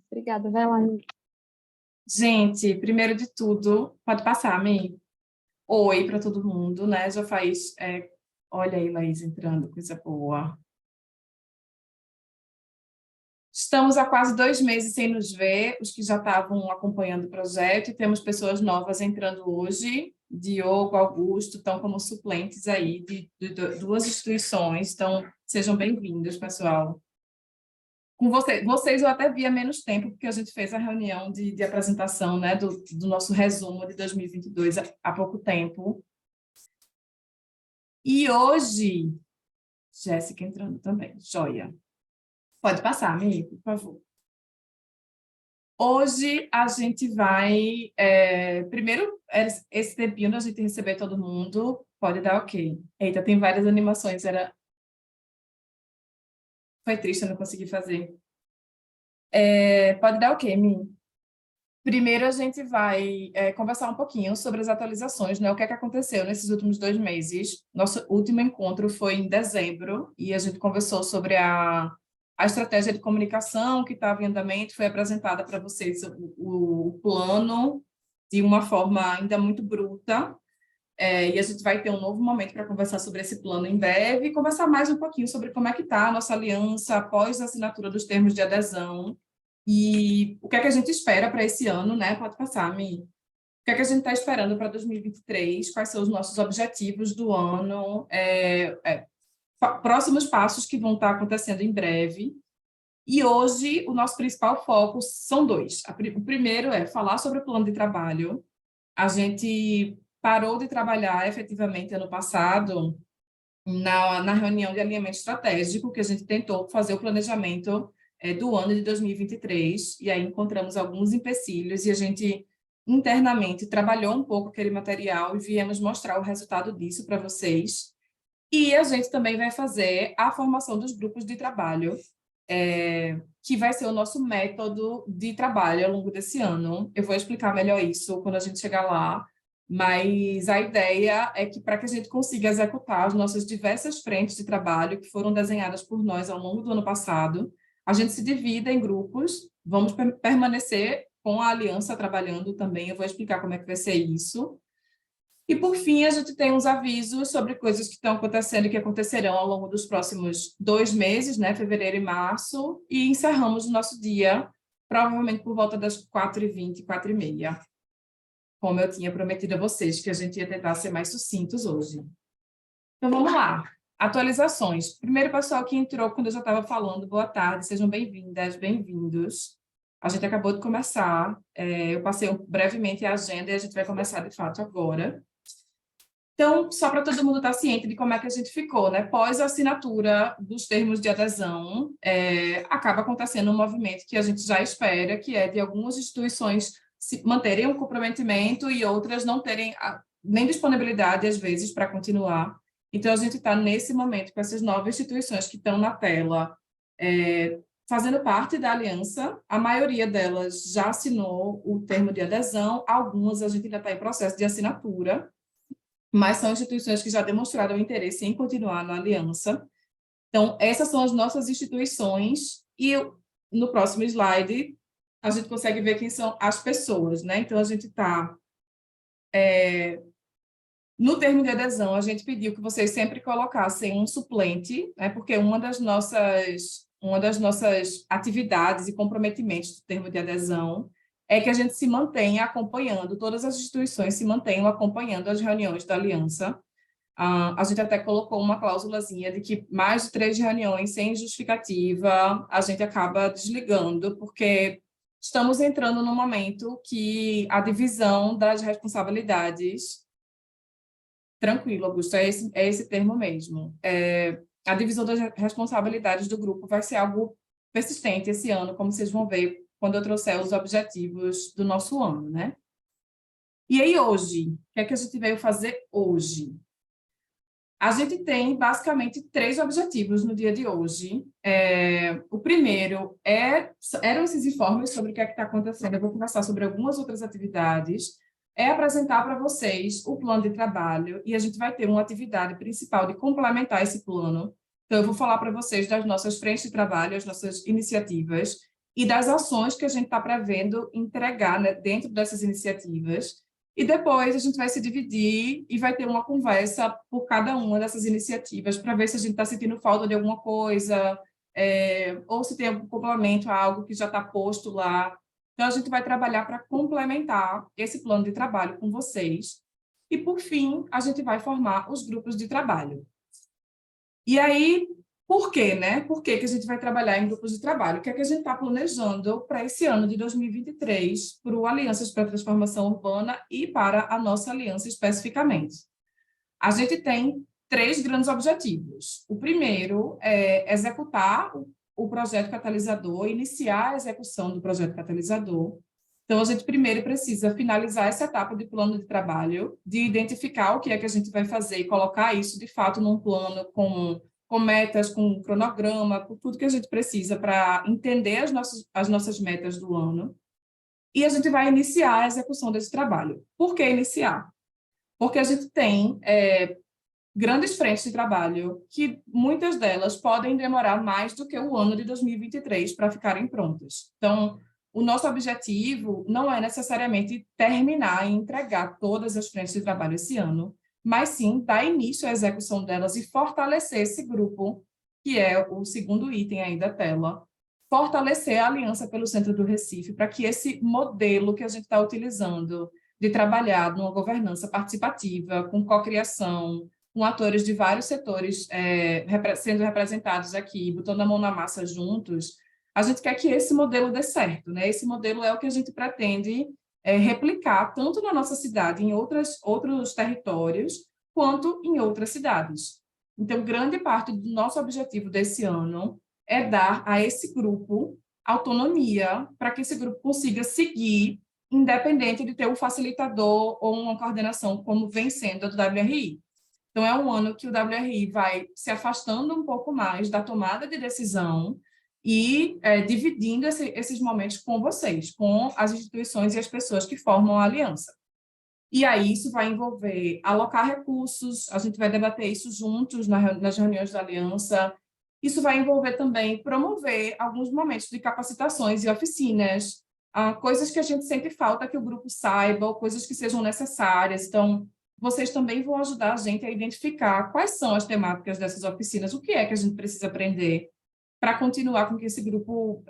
Obrigada, vai lá. Gente, primeiro de tudo, pode passar, Mi. Oi para todo mundo, né? Já faz. Olha aí, Laís entrando, coisa boa. Estamos há quase 2 meses sem nos ver, os que já estavam acompanhando o projeto, e temos pessoas novas entrando hoje, Diogo, Augusto, estão como suplentes aí de duas instituições, então sejam bem-vindos, pessoal. Com vocês eu até via menos tempo, porque a gente fez a reunião de apresentação, né, do nosso resumo de 2022 há pouco tempo. E hoje, Jéssica entrando também, joia. Pode passar, amigo, por favor. Hoje a gente vai, primeiro, esse tempinho da gente receber todo mundo, pode dar ok. Eita, tem várias animações, foi triste eu não conseguir fazer. Pode dar ok, Mi. Primeiro a gente vai conversar um pouquinho sobre as atualizações, né? O que é que aconteceu nesses últimos 2 meses. Nosso último encontro foi em dezembro e a gente conversou sobre a estratégia de comunicação que estava em andamento, foi apresentada para vocês o plano de uma forma ainda muito bruta, e a gente vai ter um novo momento para conversar sobre esse plano em breve e conversar mais um pouquinho sobre como é que está a nossa aliança após a assinatura dos termos de adesão e o que é que a gente espera para esse ano, né? Pode passar, Mi. O que é que a gente está esperando para 2023? Quais são os nossos objetivos do ano? Próximos passos que vão estar acontecendo em breve. E hoje, o nosso principal foco são dois. O primeiro é falar sobre o plano de trabalho. A gente parou de trabalhar efetivamente ano passado na reunião de alinhamento estratégico, que a gente tentou fazer o planejamento do ano de 2023, e aí encontramos alguns empecilhos, e a gente internamente trabalhou um pouco aquele material e viemos mostrar o resultado disso para vocês. E a gente também vai fazer a formação dos grupos de trabalho, que vai ser o nosso método de trabalho ao longo desse ano. Eu vou explicar melhor isso quando a gente chegar lá, mas a ideia é que, para que a gente consiga executar as nossas diversas frentes de trabalho que foram desenhadas por nós ao longo do ano passado, a gente se divida em grupos, vamos permanecer com a aliança trabalhando também, eu vou explicar como é que vai ser isso. E, por fim, a gente tem uns avisos sobre coisas que estão acontecendo e que acontecerão ao longo dos próximos 2 meses, né, fevereiro e março, e encerramos o nosso dia, provavelmente por volta das 4h20, 4h30, como eu tinha prometido a vocês, que a gente ia tentar ser mais sucintos hoje. Então, vamos lá. Atualizações. Primeiro, pessoal que entrou quando eu já estava falando, boa tarde, sejam bem-vindas, bem-vindos. A gente acabou de começar, eu passei brevemente a agenda e a gente vai começar, de fato, agora. Então, só para todo mundo estar ciente de como é que a gente ficou, né? Pós a assinatura dos termos de adesão, acaba acontecendo um movimento que a gente já espera, que é de algumas instituições manterem o comprometimento e outras não terem nem disponibilidade, às vezes, para continuar. Então, a gente está nesse momento com essas novas instituições que estão na tela, fazendo parte da aliança. A maioria delas já assinou o termo de adesão, algumas a gente ainda está em processo de assinatura, mas são instituições que já demonstraram interesse em continuar na aliança. Então, essas são as nossas instituições, e no próximo slide a gente consegue ver quem são as pessoas, né? Então, a gente está... no termo de adesão, a gente pediu que vocês sempre colocassem um suplente, né? Porque uma das nossas atividades e comprometimentos do termo de adesão é que a gente se mantenha acompanhando, todas as instituições se mantenham acompanhando as reuniões da aliança. A gente até colocou uma cláusulazinha de que mais de 3 reuniões sem justificativa a gente acaba desligando, porque estamos entrando num momento que a divisão das responsabilidades... Tranquilo, Augusto, é esse termo mesmo. A divisão das responsabilidades do grupo vai ser algo persistente esse ano, como vocês vão ver quando eu trouxer os objetivos do nosso ano, né? E aí, hoje, o que é que a gente veio fazer hoje? A gente tem, basicamente, 3 objetivos no dia de hoje. O primeiro eram esses informes sobre o que é que está acontecendo. Eu vou conversar sobre algumas outras atividades. Apresentar para vocês o plano de trabalho, e a gente vai ter uma atividade principal de complementar esse plano, Então, eu vou falar para vocês das nossas frentes de trabalho, as nossas iniciativas e das ações que a gente está prevendo entregar, né, dentro dessas iniciativas. E depois a gente vai se dividir e vai ter uma conversa por cada uma dessas iniciativas para ver se a gente está sentindo falta de alguma coisa, ou se tem algum complemento a algo que já está posto lá. Então, a gente vai trabalhar para complementar esse plano de trabalho com vocês. E, por fim, a gente vai formar os grupos de trabalho. E aí, por quê, né? Por que que a gente vai trabalhar em grupos de trabalho? O que é que a gente está planejando para esse ano de 2023, para o Alianças para a Transformação Urbana e para a nossa aliança especificamente? A gente tem 3 grandes objetivos. O primeiro é executar o projeto catalisador, iniciar a execução do projeto catalisador. Então, a gente primeiro precisa finalizar essa etapa de plano de trabalho, de identificar o que é que a gente vai fazer e colocar isso, de fato, num plano com metas, com cronograma, com tudo que a gente precisa para entender as nossas metas do ano. E a gente vai iniciar a execução desse trabalho. Por que iniciar? Porque a gente tem grandes frentes de trabalho que muitas delas podem demorar mais do que o ano de 2023 para ficarem prontas. Então, o nosso objetivo não é necessariamente terminar e entregar todas as frentes de trabalho esse ano, mas sim dar início à execução delas e fortalecer esse grupo, que é o segundo item aí da tela, fortalecer a Aliança pelo Centro do Recife, para que esse modelo que a gente está utilizando de trabalhar numa governança participativa, com cocriação, com atores de vários setores sendo representados aqui, botando a mão na massa juntos, a gente quer que esse modelo dê certo, né? Esse modelo é o que a gente pretende replicar tanto na nossa cidade, em outros territórios, quanto em outras cidades. Então, grande parte do nosso objetivo desse ano é dar a esse grupo autonomia para que esse grupo consiga seguir, independente de ter um facilitador ou uma coordenação, como vem sendo a do WRI. Então, é um ano que o WRI vai se afastando um pouco mais da tomada de decisão e dividindo esses momentos com vocês, com as instituições e as pessoas que formam a aliança. E aí isso vai envolver alocar recursos, a gente vai debater isso juntos nas reuniões da aliança. Isso vai envolver também promover alguns momentos de capacitações e oficinas, coisas que a gente sente falta que o grupo saiba, ou coisas que sejam necessárias. Então, vocês também vão ajudar a gente a identificar quais são as temáticas dessas oficinas, o que é que a gente precisa aprender para continuar com que esse grupo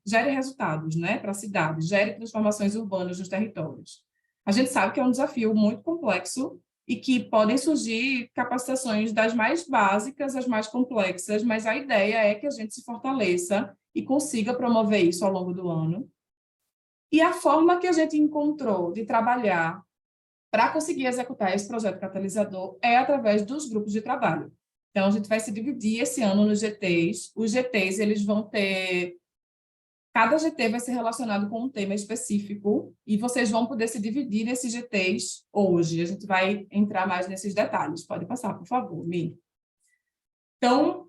gere resultados, né, para a cidade, gere transformações urbanas nos territórios. A gente sabe que é um desafio muito complexo e que podem surgir capacitações das mais básicas às mais complexas, mas a ideia é que a gente se fortaleça e consiga promover isso ao longo do ano. E a forma que a gente encontrou de trabalhar para conseguir executar esse projeto catalisador é através dos grupos de trabalho. Então, a gente vai se dividir esse ano nos GTs. Os GTs, eles vão ter... Cada GT vai ser relacionado com um tema específico e vocês vão poder se dividir nesses GTs hoje. A gente vai entrar mais nesses detalhes. Pode passar, por favor, Mi. Então,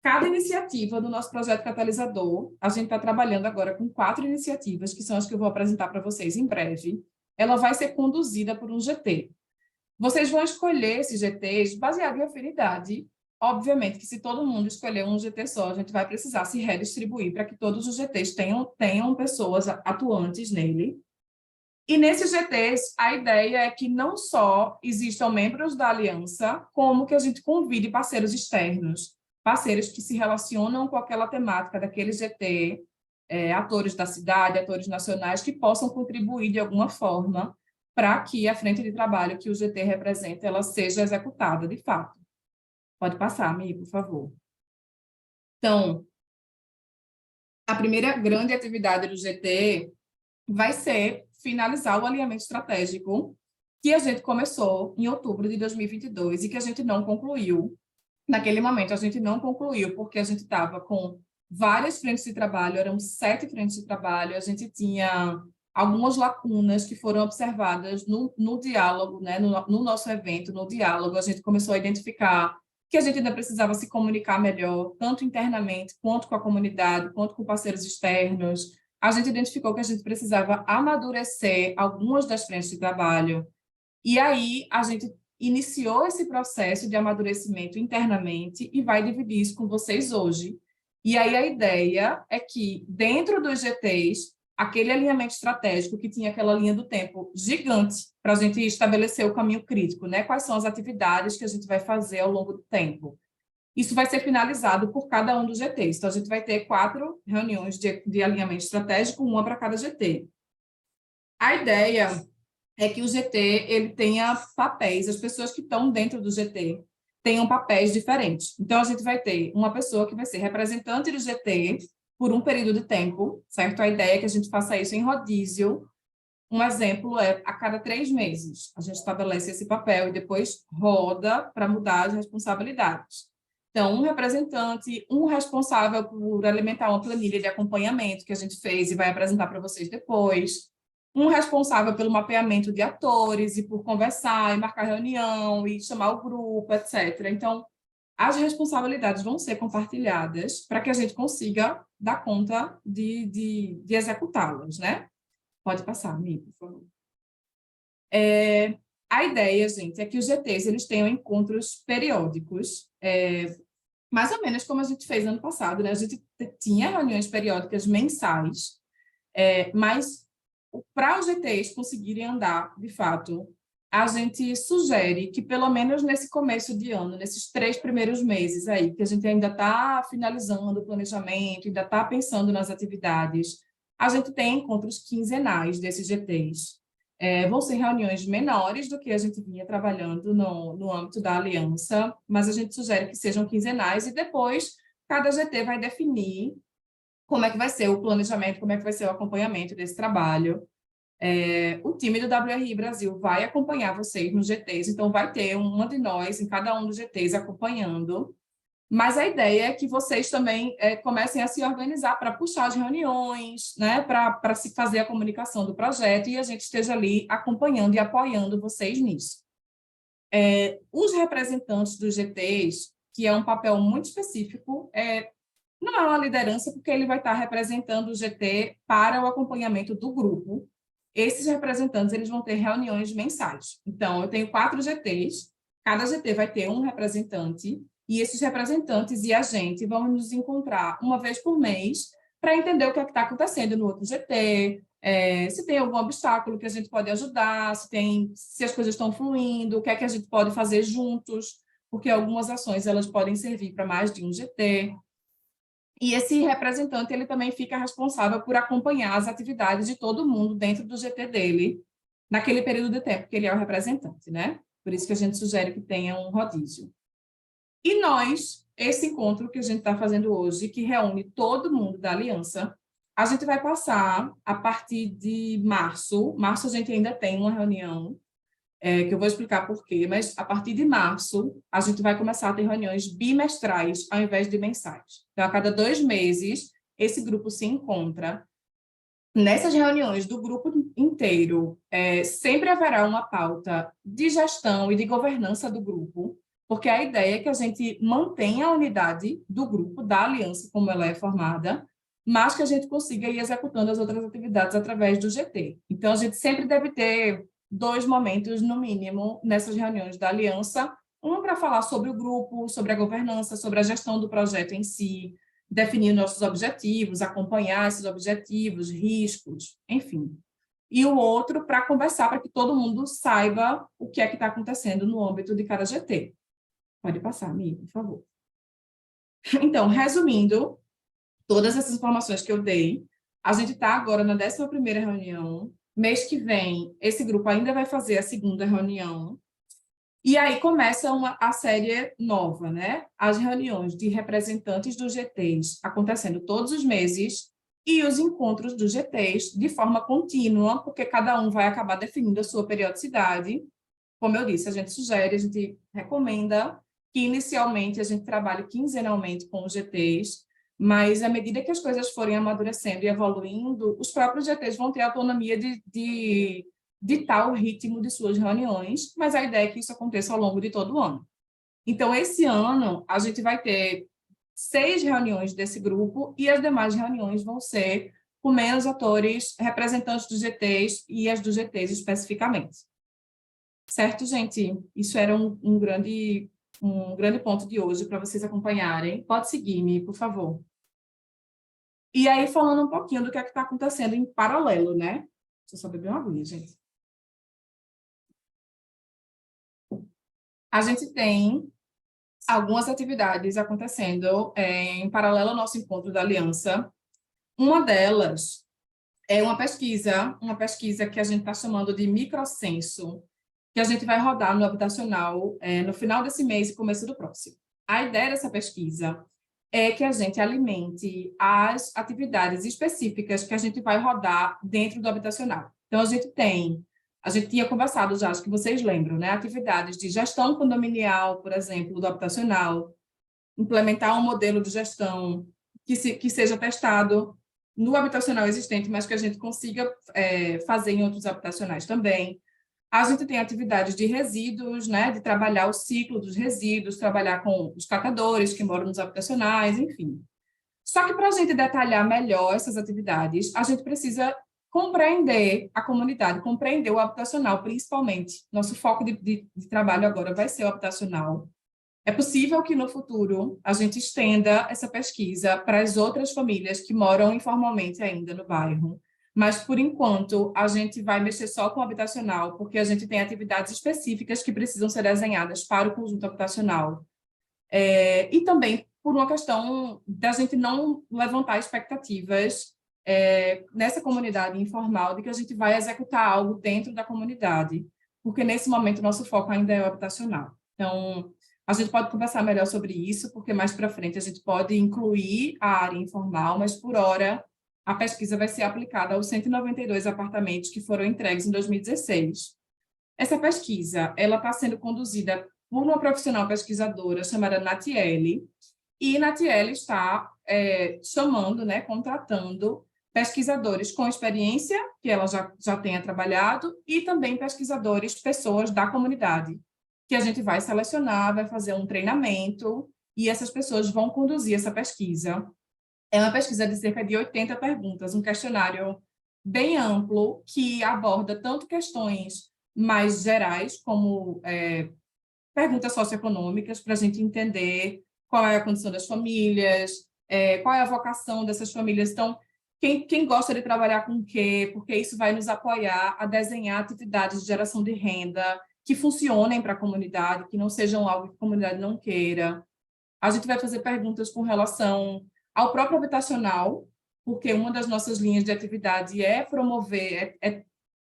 cada iniciativa do nosso projeto catalisador, a gente está trabalhando agora com 4 iniciativas, que são as que eu vou apresentar para vocês em breve. Ela vai ser conduzida por um GT. Vocês vão escolher esses GTs baseado em afinidade. Obviamente que se todo mundo escolher um GT só, a gente vai precisar se redistribuir para que todos os GTs tenham pessoas atuantes nele. E nesses GTs, a ideia é que não só existam membros da aliança, como que a gente convide parceiros externos, parceiros que se relacionam com aquela temática daquele GT, atores da cidade, atores nacionais, que possam contribuir de alguma forma para que a frente de trabalho que o GT representa, ela seja executada de fato. Pode passar, Mi, por favor. Então, a primeira grande atividade do GT vai ser finalizar o alinhamento estratégico que a gente começou em outubro de 2022 e que a gente não concluiu. Naquele momento, a gente não concluiu porque a gente estava com várias frentes de trabalho, eram 7 frentes de trabalho, a gente tinha algumas lacunas que foram observadas no diálogo, né, no nosso evento, no diálogo, a gente começou a identificar que a gente ainda precisava se comunicar melhor, tanto internamente, quanto com a comunidade, quanto com parceiros externos. A gente identificou que a gente precisava amadurecer algumas das frentes de trabalho. E aí, a gente iniciou esse processo de amadurecimento internamente e vai dividir isso com vocês hoje. E aí a ideia é que, dentro dos GTs, aquele alinhamento estratégico que tinha aquela linha do tempo gigante para a gente estabelecer o caminho crítico, né? Quais são as atividades que a gente vai fazer ao longo do tempo. Isso vai ser finalizado por cada um dos GTs. Então, a gente vai ter 4 reuniões de alinhamento estratégico, uma para cada GT. A ideia é que o GT ele tenha papéis, as pessoas que estão dentro do GT tenham papéis diferentes. Então, a gente vai ter uma pessoa que vai ser representante do GT por um período de tempo, certo? A ideia é que a gente faça isso em rodízio. Um exemplo é, a cada 3 meses, a gente estabelece esse papel e depois roda para mudar as responsabilidades. Então, um representante, um responsável por alimentar uma planilha de acompanhamento que a gente fez e vai apresentar para vocês depois, um responsável pelo mapeamento de atores e por conversar e marcar reunião e chamar o grupo, etc. Então, as responsabilidades vão ser compartilhadas para que a gente consiga dar conta de executá-las, né? Pode passar, amigo, por favor. A ideia, gente, é que os GTs eles tenham encontros periódicos, mais ou menos como a gente fez ano passado, né? A gente tinha reuniões periódicas mensais, mas para os GTs conseguirem andar, de fato, a gente sugere que, pelo menos nesse começo de ano, nesses 3 primeiros meses aí, que a gente ainda está finalizando o planejamento, ainda está pensando nas atividades, a gente tem encontros quinzenais desses GTs. Vão ser reuniões menores do que a gente vinha trabalhando no âmbito da aliança, mas a gente sugere que sejam quinzenais e depois cada GT vai definir como é que vai ser o planejamento, como é que vai ser o acompanhamento desse trabalho. O time do WRI Brasil vai acompanhar vocês nos GTs, então vai ter uma de nós em cada um dos GTs acompanhando, mas a ideia é que vocês também comecem a se organizar para puxar as reuniões, né, para se fazer a comunicação do projeto e a gente esteja ali acompanhando e apoiando vocês nisso. Os representantes dos GTs, que é um papel muito específico, não é uma liderança, porque ele vai estar representando o GT para o acompanhamento do grupo. Esses representantes eles vão ter reuniões mensais. Então, eu tenho 4 GTs, cada GT vai ter um representante, e esses representantes e a gente vão nos encontrar uma vez por mês para entender o que é que está acontecendo no outro GT, se tem algum obstáculo que a gente pode ajudar, se as coisas estão fluindo, o que é que a gente pode fazer juntos, porque algumas ações elas podem servir para mais de um GT. E esse representante ele também fica responsável por acompanhar as atividades de todo mundo dentro do GT dele, naquele período de tempo que ele é o representante, né? Por isso que a gente sugere que tenha um rodízio. E nós, esse encontro que a gente está fazendo hoje, que reúne todo mundo da aliança, a gente vai passar a partir de março. Março a gente ainda tem uma reunião, que eu vou explicar por quê, mas a partir de março, a gente vai começar a ter reuniões bimestrais, ao invés de mensais. Então, a cada 2 meses, esse grupo se encontra. Nessas reuniões do grupo inteiro, sempre haverá uma pauta de gestão e de governança do grupo, porque a ideia é que a gente mantenha a unidade do grupo, da aliança, como ela é formada, mas que a gente consiga ir executando as outras atividades através do GT. Então, a gente sempre deve ter 2 momentos, no mínimo, nessas reuniões da aliança, um para falar sobre o grupo, sobre a governança, sobre a gestão do projeto em si, definir nossos objetivos, acompanhar esses objetivos, riscos, enfim. E o outro para conversar, para que todo mundo saiba o que é que está acontecendo no âmbito de cada GT. Pode passar, amigo, por favor. Então, resumindo, todas essas informações que eu dei, a gente está agora na 11ª reunião. Mês que vem, esse grupo ainda vai fazer a 2ª reunião. E aí começa a série nova, né? As reuniões de representantes dos GTs acontecendo todos os meses e os encontros dos GTs de forma contínua, porque cada um vai acabar definindo a sua periodicidade. Como eu disse, a gente sugere, a gente recomenda que inicialmente a gente trabalhe quinzenalmente com os GTs, mas à medida que as coisas forem amadurecendo e evoluindo, os próprios GTs vão ter autonomia de ditar o ritmo de suas reuniões, mas a ideia é que isso aconteça ao longo de todo o ano. Então, esse ano, a gente vai ter 6 reuniões desse grupo e as demais reuniões vão ser com menos atores, representantes dos GTs e as dos GTs especificamente. Certo, gente? Isso era um grande ponto de hoje para vocês acompanharem. Pode seguir-me, por favor. E aí, falando um pouquinho do que é que está acontecendo em paralelo, né? Deixa eu só beber uma aguinha, gente. A gente tem algumas atividades acontecendo em paralelo ao nosso encontro da Aliança. Uma delas é uma pesquisa que a gente está chamando de microcenso, que a gente vai rodar no habitacional no final desse mês e começo do próximo. A ideia dessa pesquisa é que a gente alimente as atividades específicas que a gente vai rodar dentro do habitacional. Então, a gente tinha conversado já, acho que vocês lembram, né? Atividades de gestão condominial, por exemplo, do habitacional, implementar um modelo de gestão que seja testado no habitacional existente, mas que a gente consiga fazer em outros habitacionais também. A gente tem atividades de resíduos, né, de trabalhar o ciclo dos resíduos, trabalhar com os catadores que moram nos habitacionais, enfim. Só que para a gente detalhar melhor essas atividades, a gente precisa compreender a comunidade, compreender o habitacional, principalmente. Nosso foco de trabalho agora vai ser o habitacional. É possível que no futuro a gente estenda essa pesquisa para as outras famílias que moram informalmente ainda no bairro. Mas, por enquanto, a gente vai mexer só com o habitacional, porque a gente tem atividades específicas que precisam ser desenhadas para o conjunto habitacional. E também por uma questão da gente não levantar expectativas nessa comunidade informal de que a gente vai executar algo dentro da comunidade, porque nesse momento nosso foco ainda é o habitacional. Então, a gente pode conversar melhor sobre isso, porque mais para frente a gente pode incluir a área informal, mas por hora a pesquisa vai ser aplicada aos 192 apartamentos que foram entregues em 2016. Essa pesquisa, ela está sendo conduzida por uma profissional pesquisadora chamada Natiele, e Natiele está chamando, né, contratando pesquisadores com experiência, que ela já tenha trabalhado, e também pesquisadores, pessoas da comunidade, que a gente vai selecionar, vai fazer um treinamento, e essas pessoas vão conduzir essa pesquisa. É uma pesquisa de cerca de 80 perguntas, um questionário bem amplo, que aborda tanto questões mais gerais, como perguntas socioeconômicas, para a gente entender qual é a condição das famílias, qual é a vocação dessas famílias. Então, quem gosta de trabalhar com o quê? Porque isso vai nos apoiar a desenhar atividades de geração de renda que funcionem para a comunidade, que não sejam algo que a comunidade não queira. A gente vai fazer perguntas com relação ao próprio habitacional, porque uma das nossas linhas de atividade é promover,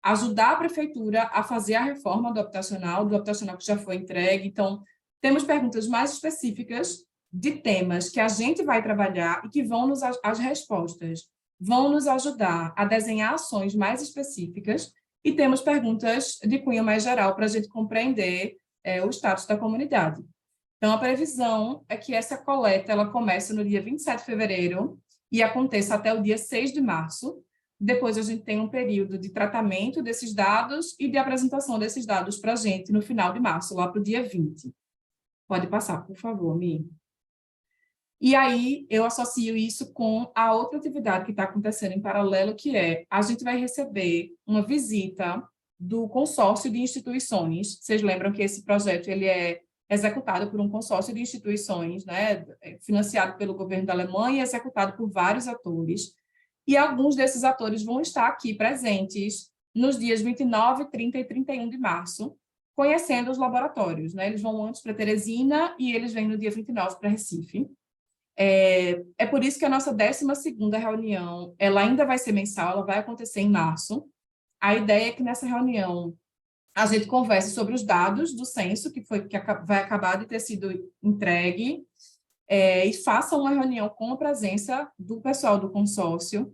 ajudar a prefeitura a fazer a reforma do habitacional que já foi entregue. Então, temos perguntas mais específicas de temas que a gente vai trabalhar e que as respostas vão nos ajudar a desenhar ações mais específicas, e temos perguntas de cunho mais geral para a gente compreender o status da comunidade. Então, a previsão é que essa coleta ela comece no dia 27 de fevereiro e aconteça até o dia 6 de março. Depois, a gente tem um período de tratamento desses dados e de apresentação desses dados para a gente no final de março, lá para o dia 20. Pode passar, por favor, Mi. E aí, eu associo isso com a outra atividade que está acontecendo em paralelo, que a gente vai receber uma visita do consórcio de instituições. Vocês lembram que esse projeto ele é executado por um consórcio de instituições, né, financiado pelo governo da Alemanha e executado por vários atores. E alguns desses atores vão estar aqui presentes nos dias 29, 30 e 31 de março, conhecendo os laboratórios, né? Eles vão antes para Teresina e eles vêm no dia 29 para Recife. É por isso que a nossa 12ª reunião, ela ainda vai ser mensal, ela vai acontecer em março. A ideia é que nessa reunião a gente converse sobre os dados do censo, que vai acabar de ter sido entregue, e faça uma reunião com a presença do pessoal do consórcio,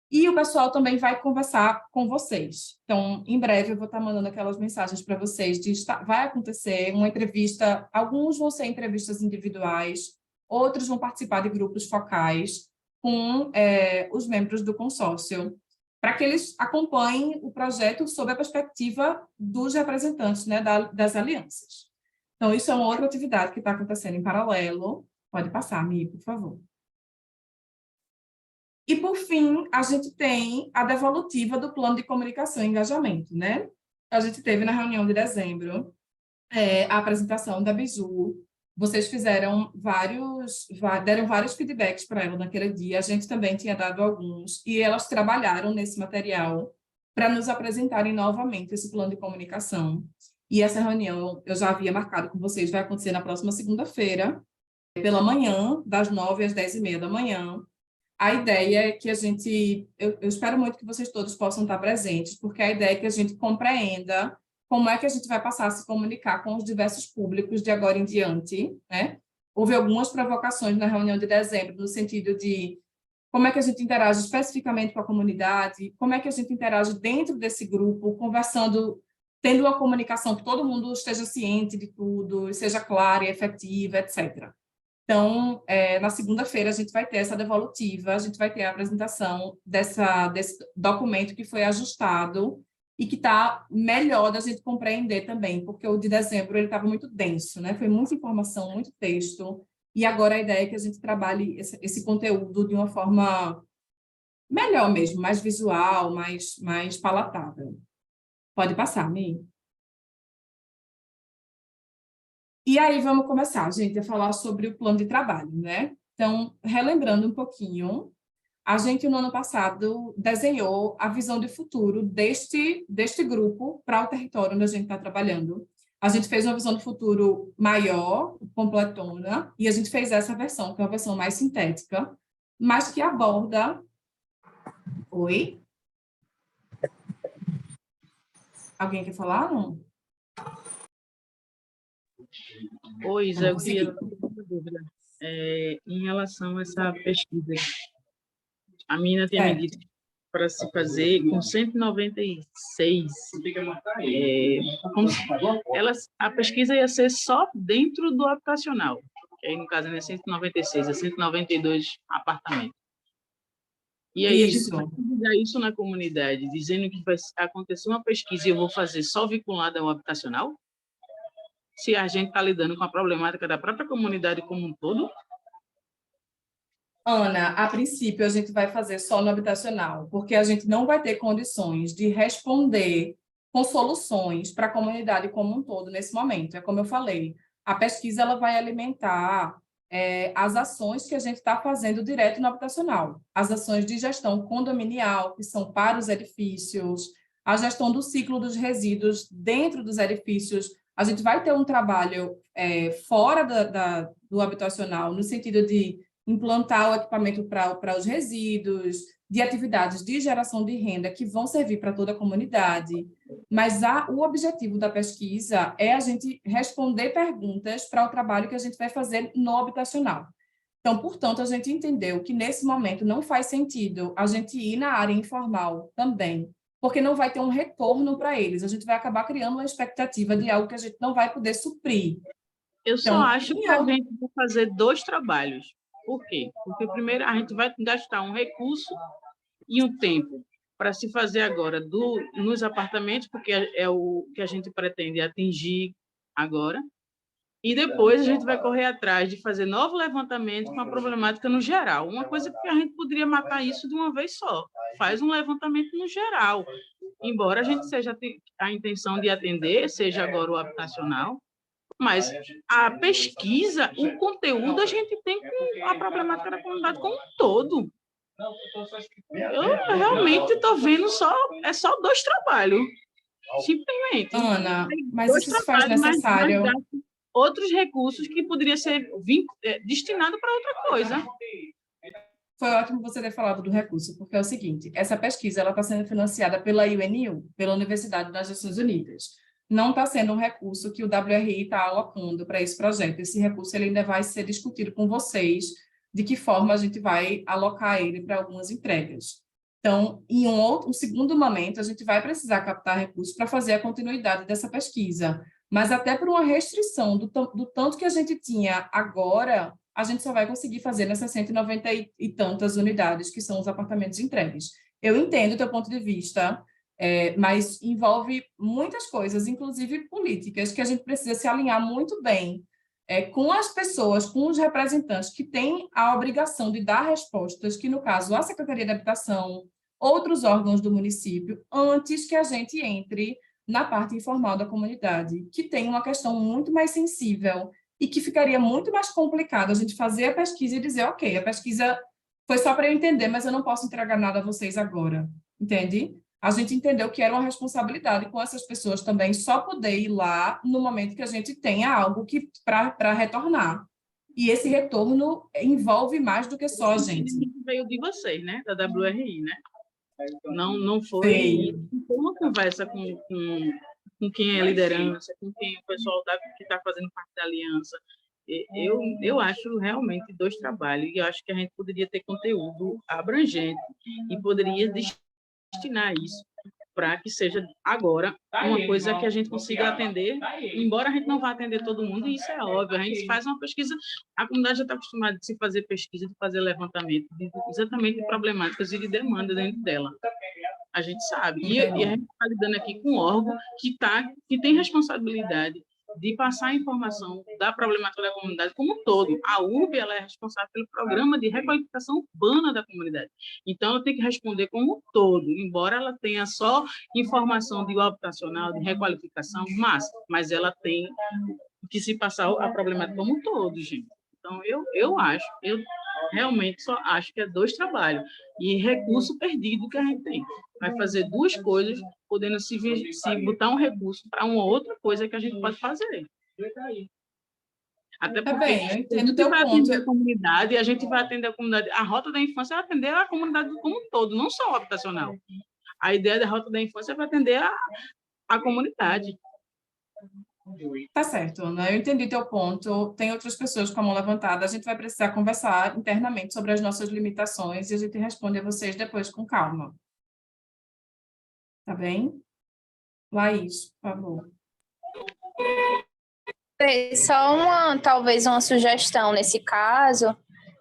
e o pessoal também vai conversar com vocês. Então, em breve, eu vou estar mandando aquelas mensagens para vocês vai acontecer uma entrevista, alguns vão ser entrevistas individuais, outros vão participar de grupos focais com os membros do consórcio, para que eles acompanhem o projeto sob a perspectiva dos representantes, né, das alianças. Então, isso é uma outra atividade que está acontecendo em paralelo. Pode passar, Mi, por favor. E, por fim, a gente tem a devolutiva do plano de comunicação e engajamento, né? a gente teve na reunião de dezembro a apresentação da Biju. Vocês deram vários feedbacks para ela naquele dia, a gente também tinha dado alguns, e elas trabalharam nesse material para nos apresentarem novamente esse plano de comunicação. E essa reunião, eu já havia marcado com vocês, vai acontecer na próxima segunda-feira, pela manhã, das 9 às 10h30 da manhã. A ideia é que eu espero muito que vocês todos possam estar presentes, porque a ideia é que a gente compreenda como é que a gente vai passar a se comunicar com os diversos públicos de agora em diante, né? Houve algumas provocações na reunião de dezembro, no sentido de como é que a gente interage especificamente com a comunidade, como é que a gente interage dentro desse grupo, conversando, tendo uma comunicação que todo mundo esteja ciente de tudo, seja clara e efetiva, etc. Então, na segunda-feira, a gente vai ter essa devolutiva, a gente vai ter a apresentação desse documento que foi ajustado e que está melhor da gente compreender também, porque o de dezembro ele estava muito denso, né? Foi muita informação, muito texto, e agora a ideia é que a gente trabalhe esse conteúdo de uma forma melhor mesmo, mais visual, mais palatável. Pode passar, Mi. E aí vamos começar, gente, a falar sobre o plano de trabalho, né? Então, relembrando um pouquinho, a gente, no ano passado, desenhou a visão de futuro deste grupo para o território onde a gente está trabalhando. A gente fez uma visão de futuro maior, completona, e a gente fez essa versão, que é uma versão mais sintética, mas que aborda... Oi? Alguém quer falar? Não? Oi, Isa, eu queria uma dúvida. Em relação a essa pesquisa, a menina tinha me dito para se fazer com 196. A pesquisa ia ser só dentro do habitacional, que aí, no caso, não é 196, é 192 apartamentos. E aí a gente vai divulgar isso na comunidade, dizendo que vai acontecer uma pesquisa e eu vou fazer só vinculada ao habitacional? Se a gente está lidando com a problemática da própria comunidade como um todo? Ana, a princípio a gente vai fazer só no habitacional, porque a gente não vai ter condições de responder com soluções para a comunidade como um todo nesse momento. É como eu falei, a pesquisa ela vai alimentar as ações que a gente está fazendo direto no habitacional, as ações de gestão condominial, que são para os edifícios, a gestão do ciclo dos resíduos dentro dos edifícios. A gente vai ter um trabalho fora do habitacional, no sentido de implantar o equipamento para os resíduos, de atividades de geração de renda que vão servir para toda a comunidade. Mas o objetivo da pesquisa é a gente responder perguntas para o trabalho que a gente vai fazer no habitacional. Então, portanto, a gente entendeu que, nesse momento, não faz sentido a gente ir na área informal também, porque não vai ter um retorno para eles. A gente vai acabar criando uma expectativa de algo que a gente não vai poder suprir. Eu só acho que a gente vai fazer 2 trabalhos. Por quê? Porque, primeiro, a gente vai gastar um recurso e um tempo para se fazer agora nos apartamentos, porque é o que a gente pretende atingir agora, e depois a gente vai correr atrás de fazer novo levantamento com a problemática no geral. Uma coisa que a gente poderia matar isso de uma vez só. Faz um levantamento no geral. Embora a gente seja a intenção de atender, seja agora o habitacional, mas a pesquisa, o conteúdo, a gente tem com a problemática da comunidade como um todo. Eu realmente estou vendo só 2 trabalhos, simplesmente. Ana, mas isso se faz necessário. Mas outros recursos que poderiam ser destinados para outra coisa. Foi ótimo você ter falado do recurso, porque é o seguinte, essa pesquisa está sendo financiada pela UNU, pela Universidade das Nações Unidas. Não está sendo um recurso que o WRI está alocando para esse projeto. Esse recurso ele ainda vai ser discutido com vocês, de que forma a gente vai alocar ele para algumas entregas. Então, em um segundo momento, a gente vai precisar captar recursos para fazer a continuidade dessa pesquisa, mas até por uma restrição do tanto que a gente tinha agora, a gente só vai conseguir fazer nessas 190 e tantas unidades, que são os apartamentos entregues. Eu entendo o teu ponto de vista, mas envolve muitas coisas, inclusive políticas, que a gente precisa se alinhar muito bem com as pessoas, com os representantes que têm a obrigação de dar respostas, que, no caso, a Secretaria de Habitação, outros órgãos do município, antes que a gente entre na parte informal da comunidade, que tem uma questão muito mais sensível e que ficaria muito mais complicado a gente fazer a pesquisa e dizer, ok, a pesquisa foi só para eu entender, mas eu não posso entregar nada a vocês agora, entende? A gente entendeu que era uma responsabilidade com essas pessoas também só poder ir lá no momento que a gente tenha algo que para retornar. E esse retorno envolve mais do que só a gente. Veio de vocês, né? Da WRI, né? Não foi Sei. uma conversa com quem é liderança, com quem é o pessoal que está fazendo parte da aliança. Eu acho realmente 2 trabalhos, e eu acho que a gente poderia ter conteúdo abrangente e poderia destinar isso para que seja agora uma coisa que a gente consiga atender, embora a gente não vá atender todo mundo, e isso é óbvio, a gente faz uma pesquisa, a comunidade já está acostumada de se fazer pesquisa, de fazer levantamento, exatamente de problemáticas e de demanda dentro dela. A gente sabe. E a gente está lidando aqui com um órgão que tem responsabilidade de passar a informação da problemática da comunidade como um todo. A URB ela é responsável pelo programa de requalificação urbana da comunidade. Então, ela tem que responder como um todo, embora ela tenha só informação de habitacional, de requalificação, mas ela tem que se passar a problemática como um todo, gente. Então, eu realmente só acho que é 2 trabalhos e recurso perdido que a gente tem. Vai fazer 2 coisas, podendo se botar um recurso para uma outra coisa que a gente pode fazer. Até porque bem, eu entendo o teu vai ponto. atender a comunidade, e a gente vai atender a comunidade. A Rota da Infância vai atender a comunidade como um todo, não só o habitacional. A ideia da Rota da Infância é para atender a comunidade. Tá certo, Ana, eu entendi teu ponto. Tem outras pessoas com a mão levantada. A gente vai precisar conversar internamente sobre as nossas limitações e a gente responde a vocês depois com calma. Tá bem? Laís, por favor. Só talvez uma sugestão nesse caso,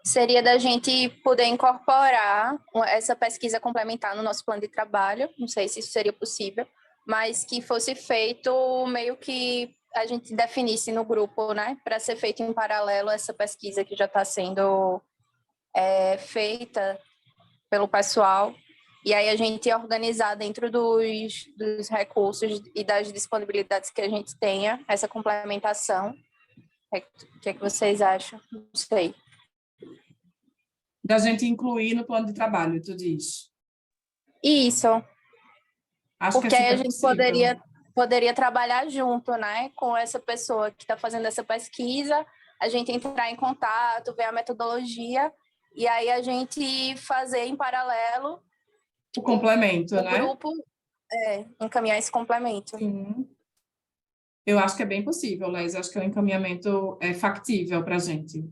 seria da gente poder incorporar essa pesquisa complementar no nosso plano de trabalho, não sei se isso seria possível, mas que fosse feito meio que a gente definisse no grupo, né, para ser feito em paralelo essa pesquisa que já está sendo feita pelo pessoal, e aí a gente organizar dentro dos recursos e das disponibilidades que a gente tenha essa complementação. O que é que vocês acham? Não sei. Da gente incluir no plano de trabalho, tu diz? Isso, Acho porque que é aí a super gente possível. poderia trabalhar junto, né, com essa pessoa que está fazendo essa pesquisa, a gente entrar em contato, ver a metodologia, e aí a gente fazer em paralelo O complemento, o né? grupo, encaminhar esse complemento. Sim. Eu acho que é bem possível, Laís. Acho que é um encaminhamento factível para a gente.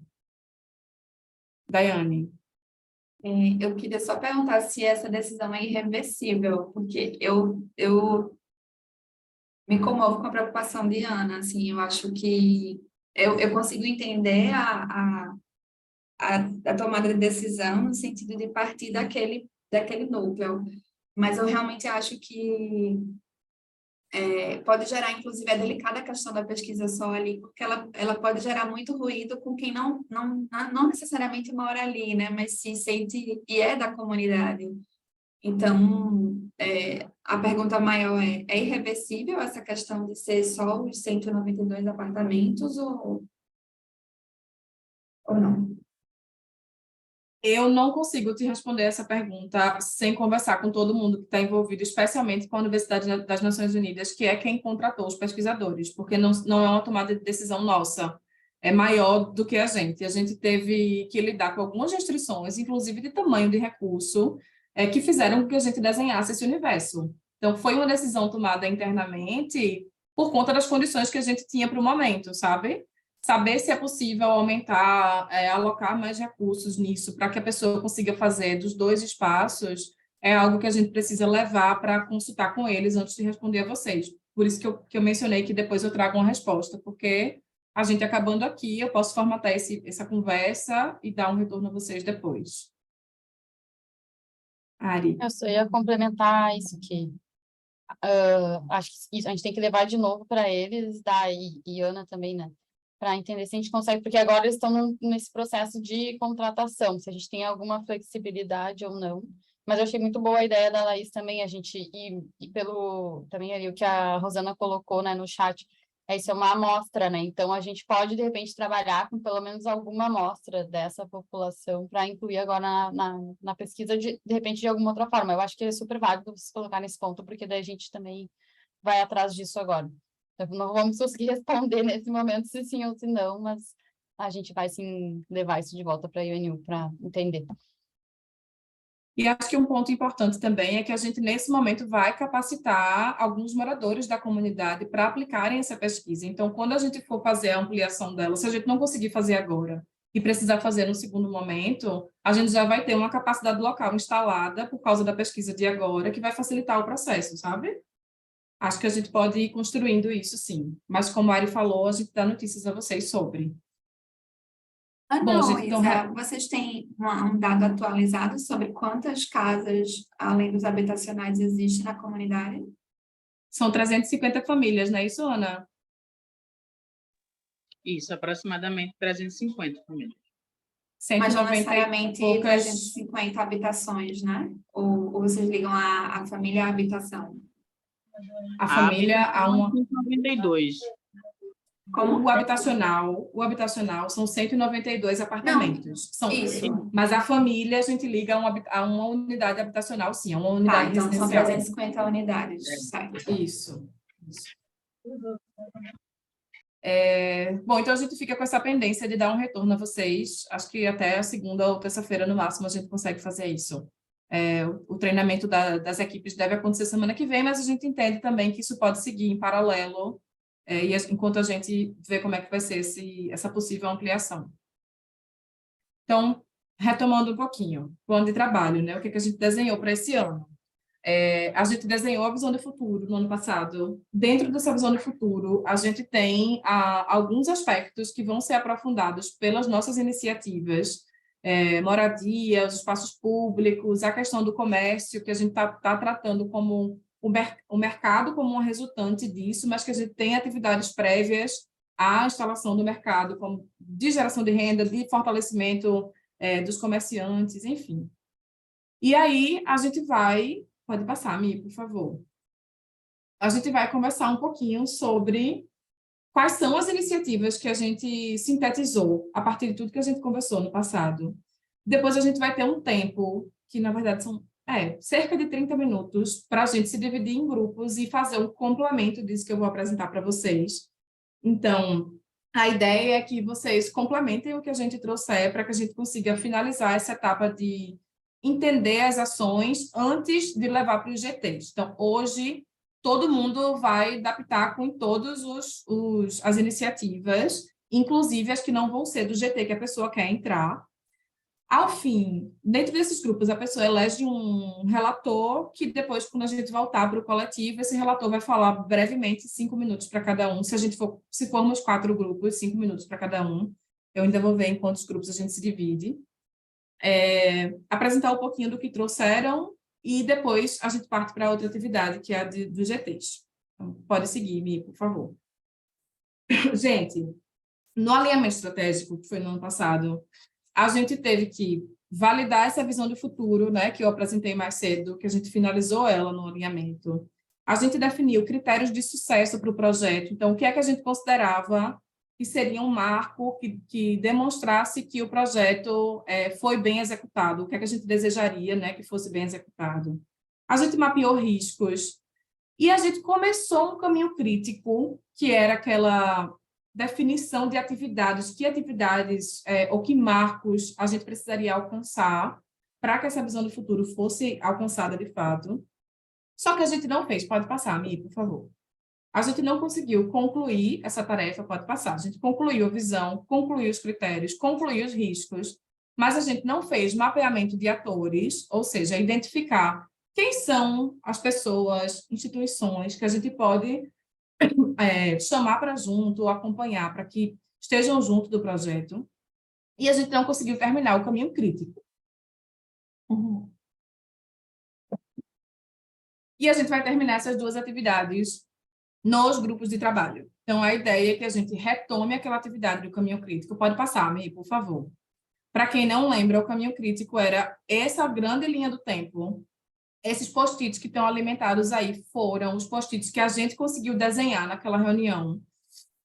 Daiane. Eu queria só perguntar se essa decisão é irreversível, porque eu me comovo com a preocupação de Ana, assim, eu acho que eu consigo entender a tomada de decisão no sentido de partir daquele núcleo, mas eu realmente acho que pode gerar, inclusive, é delicada a questão da pesquisa só ali, porque ela pode gerar muito ruído com quem não necessariamente mora ali, né, mas se sente e é da comunidade. Então, a pergunta maior é irreversível essa questão de ser só os 192 apartamentos ou não? Eu não consigo te responder essa pergunta sem conversar com todo mundo que está envolvido, especialmente com a Universidade das Nações Unidas, que é quem contratou os pesquisadores, porque não é uma tomada de decisão nossa, é maior do que a gente. A gente teve que lidar com algumas restrições, inclusive de tamanho de recurso, que fizeram com que a gente desenhasse esse universo. Então, foi uma decisão tomada internamente por conta das condições que a gente tinha para o momento, sabe? Saber se é possível aumentar, alocar mais recursos nisso, para que a pessoa consiga fazer dos 2 espaços, é algo que a gente precisa levar para consultar com eles antes de responder a vocês. Por isso que eu mencionei que depois eu trago uma resposta, porque a gente acabando aqui, eu posso formatar essa conversa e dar um retorno a vocês depois. Ari. Eu só ia complementar isso que acho que isso a gente tem que levar de novo para eles, e Ana também, né? Para entender se a gente consegue, porque agora eles estão nesse processo de contratação, se a gente tem alguma flexibilidade ou não, Mas eu achei muito boa a ideia da Laís também, a gente, e pelo, também ali o que a Rosana colocou, né, no chat, isso é uma amostra, né, então a gente pode, de repente, trabalhar com pelo menos alguma amostra dessa população para incluir agora na pesquisa, de repente, de alguma outra forma. Eu acho que é super válido se colocar nesse ponto, porque daí a gente também vai atrás disso agora. Então, não vamos conseguir responder nesse momento se sim ou se não, mas a gente vai, sim, levar isso de volta para a UNU para entender. E acho que um ponto importante também é que a gente, nesse momento, vai capacitar alguns moradores da comunidade para aplicarem essa pesquisa. Então, quando a gente for fazer a ampliação dela, se a gente não conseguir fazer agora e precisar fazer no segundo momento, a gente já vai ter uma capacidade local instalada por causa da pesquisa de agora, que vai facilitar o processo, sabe? Acho que a gente pode ir construindo isso, sim. Mas, como a Ari falou, a gente dá notícias a vocês sobre. Bom, Não, gente, então, Isa, vocês têm um dado atualizado sobre quantas casas, além dos habitacionais, existem na comunidade? são 350 famílias, não é isso, Ana? Isso, aproximadamente 350 famílias. Mas não 190 e necessariamente poucas... 350 habitações, né? Ou vocês ligam a família à habitação? A família há uma... 192. Como? O habitacional são 192 apartamentos. Isso. Mas a família a gente liga a uma unidade habitacional, sim, a uma unidade Então são residencial. 350 unidades, certo? Isso. Bom, então a gente fica com essa pendência de dar um retorno a vocês. Acho que até a segunda ou terça-feira, no máximo, a gente consegue fazer isso. O treinamento das equipes deve acontecer semana que vem, mas a gente entende também que isso pode seguir em paralelo, enquanto a gente vê como é que vai ser essa possível ampliação. Então, retomando um pouquinho, plano de trabalho, né? O que a gente desenhou para esse ano? A gente desenhou a visão de futuro no ano passado. Dentro dessa visão de futuro, a gente tem alguns aspectos que vão ser aprofundados pelas nossas iniciativas, moradia, os espaços públicos, a questão do comércio, que a gente está tratando como o mercado como uma resultante disso, mas que a gente tem atividades prévias à instalação do mercado, como de geração de renda, de fortalecimento dos comerciantes, enfim. E aí, a gente vai... Pode passar, Mi, por favor. A gente vai conversar um pouquinho sobre quais são as iniciativas que a gente sintetizou a partir de tudo que a gente conversou no passado. Depois a gente vai ter um tempo, que na verdade são cerca de 30 minutos, para a gente se dividir em grupos e fazer um complemento disso que eu vou apresentar para vocês. Então, a ideia é que vocês complementem o que a gente trouxer para que a gente consiga finalizar essa etapa de entender as ações antes de levar para os GTs. Então, hoje, todo mundo vai dar pitaco em todas as iniciativas, inclusive as que não vão ser do GT que a pessoa quer entrar. Ao fim, dentro desses grupos, a pessoa elege um relator que depois, quando a gente voltar para o coletivo, esse relator vai falar brevemente 5 minutos para cada um. Se formos 4 grupos, 5 minutos para cada um. Eu ainda vou ver em quantos grupos a gente se divide. Apresentar um pouquinho do que trouxeram e depois a gente parte para outra atividade, que é a dos GTs. Então, pode seguir, Mi, por favor. Gente, no alinhamento estratégico, que foi no ano passado, a gente teve que validar essa visão do futuro, né, que eu apresentei mais cedo, que a gente finalizou ela no alinhamento. A gente definiu critérios de sucesso para o projeto. Então, o que é que a gente considerava que seria um marco que demonstrasse que o projeto foi bem executado, o que é que a gente desejaria, né, que fosse bem executado. A gente mapeou riscos e a gente começou um caminho crítico, que era aquela definição de atividades, que atividades ou que marcos a gente precisaria alcançar para que essa visão do futuro fosse alcançada de fato. Só que a gente não fez. Pode passar, Mi, por favor. A gente não conseguiu concluir essa tarefa, pode passar. A gente concluiu a visão, concluiu os critérios, concluiu os riscos, mas a gente não fez mapeamento de atores, ou seja, identificar quem são as pessoas, instituições que a gente pode chamar para junto, acompanhar, para que estejam junto do projeto. E a gente não conseguiu terminar o caminho crítico. E a gente vai terminar essas 2 atividades nos grupos de trabalho. Então, a ideia é que a gente retome aquela atividade do caminho crítico. Pode passar, Mi, por favor. Para quem não lembra, o caminho crítico era essa grande linha do tempo. Esses post-its que estão alimentados aí foram os post-its que a gente conseguiu desenhar naquela reunião,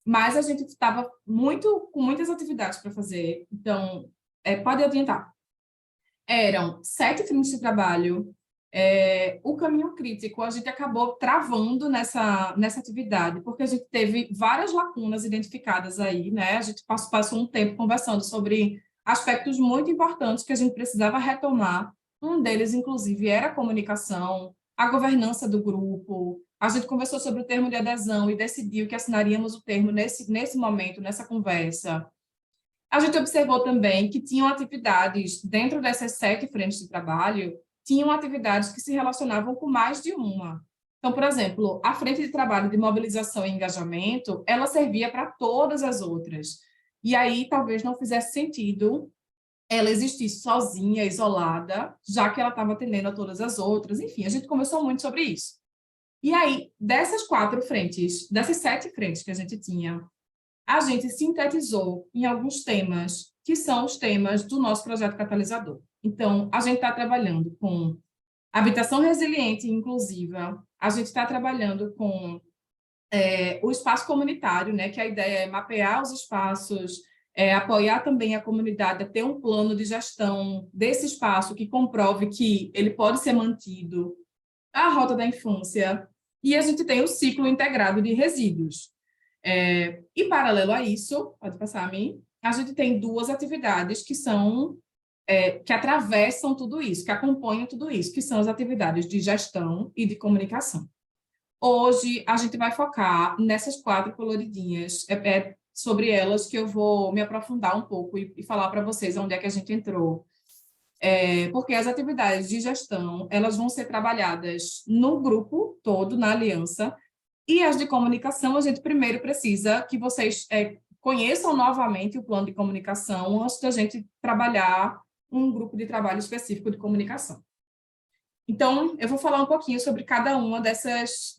mas a gente estava com muitas atividades para fazer, então, pode adiantar. Eram 7 frentes de trabalho. O caminho crítico, a gente acabou travando nessa atividade, porque a gente teve várias lacunas identificadas aí, né? A gente passou um tempo conversando sobre aspectos muito importantes que a gente precisava retomar. Um deles, inclusive, era a comunicação, a governança do grupo. A gente conversou sobre o termo de adesão e decidiu que assinaríamos o termo nesse momento, nessa conversa. A gente observou também que tinham atividades, dentro dessas 7 frentes de trabalho, tinham atividades que se relacionavam com mais de uma. Então, por exemplo, a frente de trabalho de mobilização e engajamento, ela servia para todas as outras. E aí, talvez não fizesse sentido ela existisse sozinha, isolada, já que ela estava atendendo a todas as outras. Enfim, a gente conversou muito sobre isso. E aí, dessas 4 frentes, dessas 7 frentes que a gente tinha, a gente sintetizou em alguns temas, que são os temas do nosso projeto catalisador. Então, a gente está trabalhando com habitação resiliente e inclusiva, a gente está trabalhando com o espaço comunitário, né, que a ideia é mapear os espaços, apoiar também a comunidade a ter um plano de gestão desse espaço que comprove que ele pode ser mantido, a rota da infância, e a gente tem o ciclo integrado de resíduos. E, paralelo a isso, pode passar a mim, a gente tem 2 atividades que são, que atravessam tudo isso, que acompanham tudo isso, que são as atividades de gestão e de comunicação. Hoje, a gente vai focar nessas 4 coloridinhas, sobre elas que eu vou me aprofundar um pouco e falar para vocês onde é que a gente entrou. Porque as atividades de gestão, elas vão ser trabalhadas no grupo todo, na aliança, e as de comunicação, a gente primeiro precisa que vocês conheçam novamente o plano de comunicação antes da gente trabalhar um grupo de trabalho específico de comunicação. Então, eu vou falar um pouquinho sobre cada uma dessas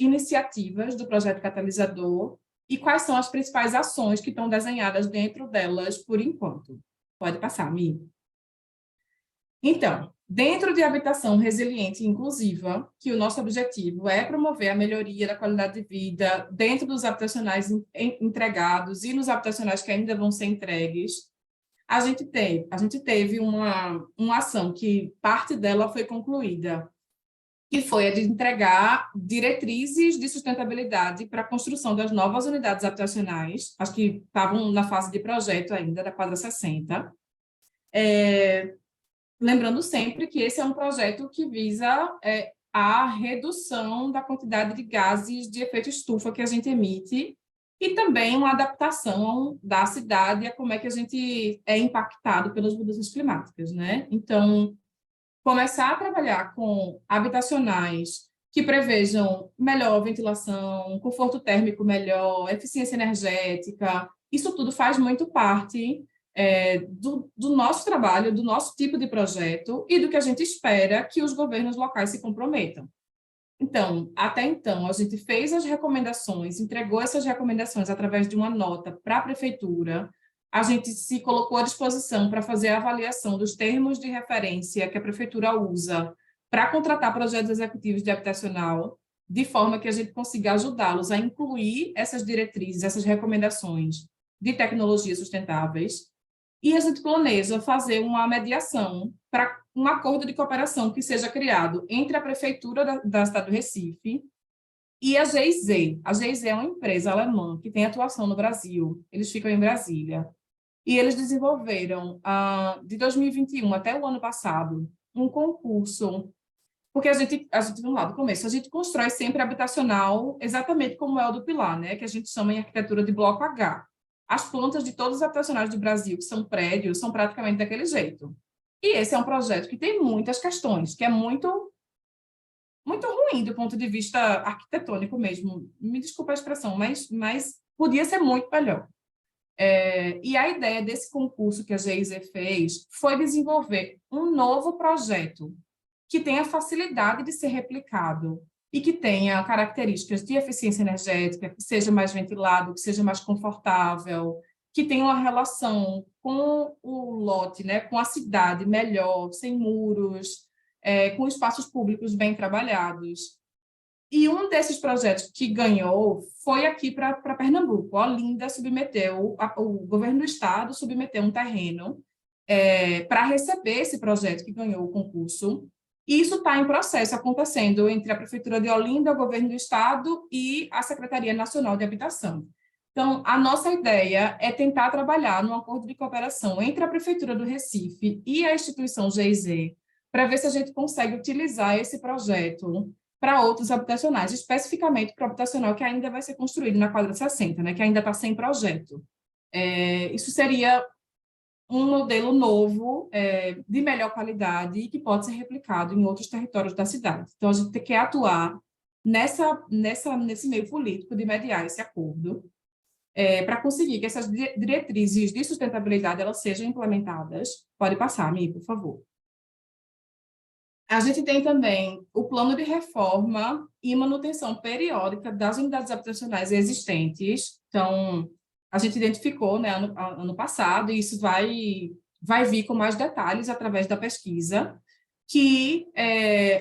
iniciativas do projeto catalisador e quais são as principais ações que estão desenhadas dentro delas por enquanto. Pode passar, Mi. Então, dentro de habitação resiliente e inclusiva, que o nosso objetivo é promover a melhoria da qualidade de vida dentro dos habitacionais entregados e nos habitacionais que ainda vão ser entregues, a gente teve uma ação que parte dela foi concluída, que foi a de entregar diretrizes de sustentabilidade para a construção das novas unidades habitacionais, acho que estavam na fase de projeto ainda, da quadra 60. Lembrando sempre que esse é um projeto que visa a redução da quantidade de gases de efeito estufa que a gente emite e também uma adaptação da cidade a como é que a gente é impactado pelas mudanças climáticas, né? Então, começar a trabalhar com habitacionais que prevejam melhor ventilação, conforto térmico melhor, eficiência energética, isso tudo faz muito parte do nosso trabalho, do nosso tipo de projeto e do que a gente espera que os governos locais se comprometam. Então, até então, a gente fez as recomendações, entregou essas recomendações através de uma nota para a prefeitura, a gente se colocou à disposição para fazer a avaliação dos termos de referência que a prefeitura usa para contratar projetos executivos de habitacional, de forma que a gente consiga ajudá-los a incluir essas diretrizes, essas recomendações de tecnologias sustentáveis. E a gente planeja fazer uma mediação para um acordo de cooperação que seja criado entre a Prefeitura da cidade do Recife e a GIZ. A GIZ é uma empresa alemã que tem atuação no Brasil, eles ficam em Brasília. E eles desenvolveram, de 2021 até o ano passado, um concurso, porque a gente vamos lá, do começo, a gente constrói sempre habitacional exatamente como é o do Pilar, né? Que a gente chama em arquitetura de bloco H. As plantas de todos os habitacionais do Brasil, que são prédios, são praticamente daquele jeito. E esse é um projeto que tem muitas questões, que é muito, muito ruim do ponto de vista arquitetônico mesmo. Me desculpa a expressão, mas podia ser muito melhor. E a ideia desse concurso que a GIZ fez foi desenvolver um novo projeto que tenha facilidade de ser replicado e que tenha características de eficiência energética, que seja mais ventilado, que seja mais confortável, que tenha uma relação com o lote, né, com a cidade melhor, sem muros, com espaços públicos bem trabalhados. E um desses projetos que ganhou foi aqui para Pernambuco. Olinda submeteu, o governo do estado submeteu um terreno para receber esse projeto que ganhou o concurso. E isso está em processo acontecendo entre a Prefeitura de Olinda, o governo do estado e a Secretaria Nacional de Habitação. Então, a nossa ideia é tentar trabalhar num acordo de cooperação entre a Prefeitura do Recife e a instituição GIZ, para ver se a gente consegue utilizar esse projeto para outros habitacionais, especificamente para o habitacional que ainda vai ser construído na quadra 60, né, que ainda está sem projeto. Isso seria um modelo novo, de melhor qualidade e que pode ser replicado em outros territórios da cidade. Então, a gente quer atuar nesse meio político de mediar esse acordo, para conseguir que essas diretrizes de sustentabilidade elas sejam implementadas. Pode passar, amigo, por favor. A gente tem também o plano de reforma e manutenção periódica das unidades habitacionais existentes. Então, a gente identificou, né, ano passado, e isso vai vir com mais detalhes através da pesquisa, que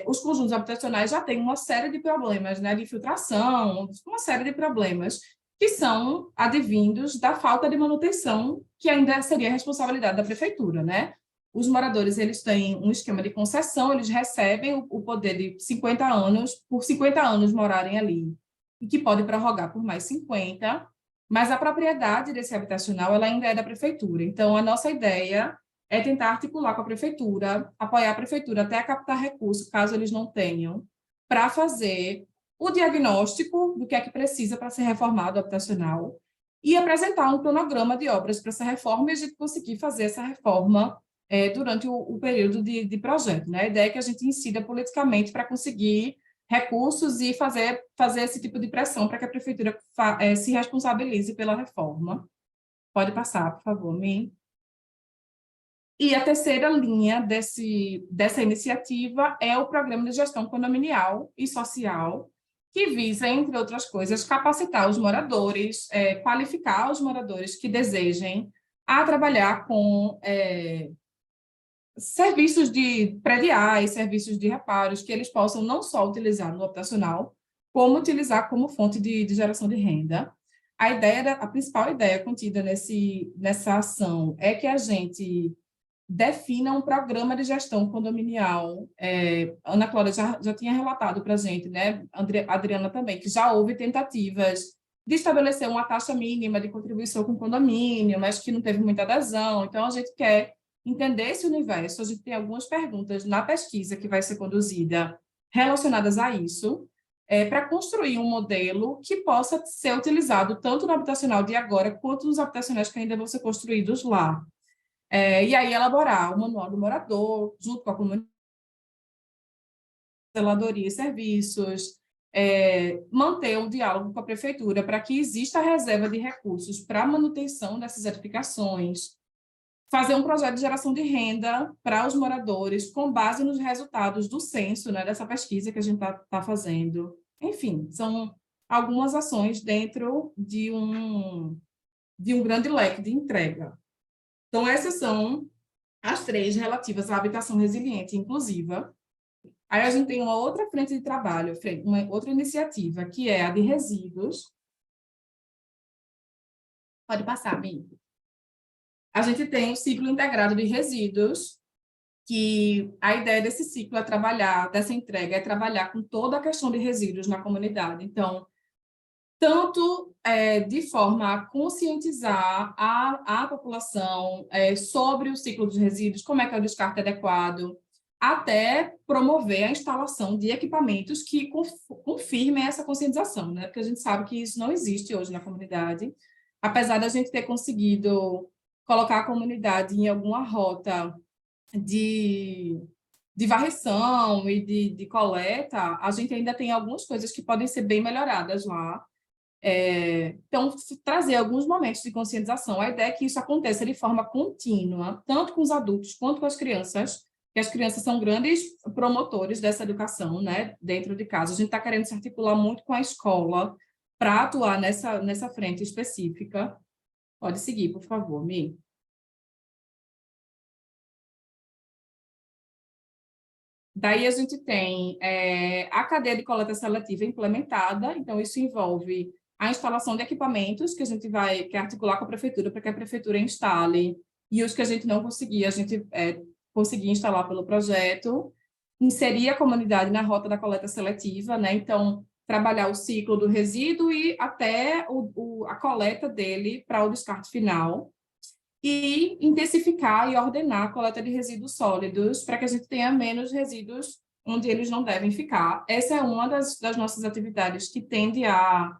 os conjuntos habitacionais já têm uma série de problemas, né, de filtração, uma série de problemas que são advindos da falta de manutenção, que ainda seria a responsabilidade da prefeitura, né? Os moradores, eles têm um esquema de concessão, eles recebem o poder de 50 anos, por 50 anos morarem ali, e que pode prorrogar por mais 50, mas a propriedade desse habitacional, ela ainda é da prefeitura. Então, a nossa ideia é tentar articular com a prefeitura, apoiar a prefeitura até captar recursos, caso eles não tenham, para fazer o diagnóstico do que é que precisa para ser reformado o habitacional e apresentar um cronograma de obras para essa reforma e a gente conseguir fazer essa reforma durante o período de projeto, né? A ideia é que a gente incida politicamente para conseguir recursos e fazer esse tipo de pressão para que a prefeitura se responsabilize pela reforma. Pode passar, por favor, Mi. E a terceira linha dessa iniciativa é o Programa de Gestão Condominial e Social, que visa, entre outras coisas, capacitar os moradores, qualificar os moradores que desejem a trabalhar com serviços de prediais, serviços de reparos, que eles possam não só utilizar no habitacional, como utilizar como fonte de geração de renda. A principal ideia contida nessa ação é que a gente defina um programa de gestão condominial. Ana Cláudia já tinha relatado para a gente, né? A Adriana também, que já houve tentativas de estabelecer uma taxa mínima de contribuição com o condomínio, mas que não teve muita adesão. Então, a gente quer entender esse universo. A gente tem algumas perguntas na pesquisa que vai ser conduzida relacionadas a isso, para construir um modelo que possa ser utilizado tanto no habitacional de agora, quanto nos habitacionais que ainda vão ser construídos lá. E aí elaborar o manual do morador, junto com a comunidade, zeladoria e serviços, manter um diálogo com a prefeitura para que exista a reserva de recursos para a manutenção dessas edificações, fazer um projeto de geração de renda para os moradores com base nos resultados do censo, né, dessa pesquisa que a gente está fazendo. Enfim, são algumas ações dentro de um grande leque de entrega. Então, essas são as 3 relativas à habitação resiliente e inclusiva. Aí a gente tem uma outra frente de trabalho, uma outra iniciativa, que é a de resíduos. Pode passar, Bi. A gente tem o ciclo integrado de resíduos, que a ideia desse ciclo dessa entrega, é trabalhar com toda a questão de resíduos na comunidade. Então, tanto de forma a conscientizar a população sobre o ciclo dos resíduos, como é que é o descarte adequado, até promover a instalação de equipamentos que confirmem essa conscientização, né? Porque a gente sabe que isso não existe hoje na comunidade, apesar da gente ter conseguido colocar a comunidade em alguma rota de varrição e de coleta, a gente ainda tem algumas coisas que podem ser bem melhoradas lá. Então, trazer alguns momentos de conscientização. A ideia é que isso aconteça de forma contínua, tanto com os adultos quanto com as crianças, que as crianças são grandes promotores dessa educação, né, dentro de casa. A gente está querendo se articular muito com a escola para atuar nessa frente específica. Pode seguir, por favor, Mi. Daí a gente tem a cadeia de coleta seletiva implementada, então isso envolve a instalação de equipamentos que a gente quer articular com a prefeitura para que a prefeitura instale, e os que a gente não conseguir, a gente conseguir instalar pelo projeto, inserir a comunidade na rota da coleta seletiva, né? Então, trabalhar o ciclo do resíduo e até a coleta dele para o descarte final, e intensificar e ordenar a coleta de resíduos sólidos para que a gente tenha menos resíduos onde eles não devem ficar. Essa é uma das nossas atividades que tende a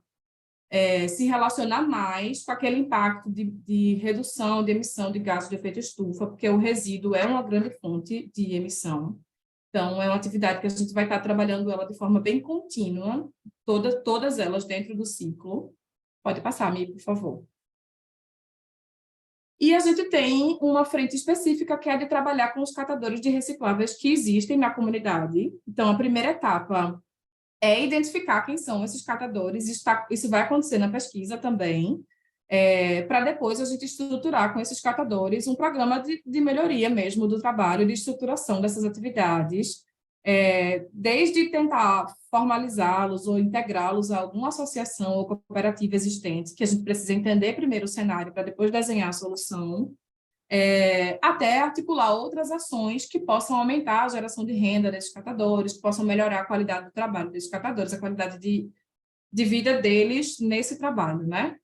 se relacionar mais com aquele impacto de redução de emissão de gases de efeito estufa, porque o resíduo é uma grande fonte de emissão. Então, é uma atividade que a gente vai estar trabalhando ela de forma bem contínua, todas elas dentro do ciclo. Pode passar, Mi, por favor. E a gente tem uma frente específica que é de trabalhar com os catadores de recicláveis que existem na comunidade. Então, a primeira etapa é identificar quem são esses catadores. Isso vai acontecer na pesquisa também, para depois a gente estruturar com esses catadores um programa de melhoria mesmo do trabalho, de estruturação dessas atividades, desde tentar formalizá-los ou integrá-los a alguma associação ou cooperativa existente, que a gente precisa entender primeiro o cenário para depois desenhar a solução, até articular outras ações que possam aumentar a geração de renda desses catadores, que possam melhorar a qualidade do trabalho desses catadores, a qualidade de vida deles nesse trabalho, né?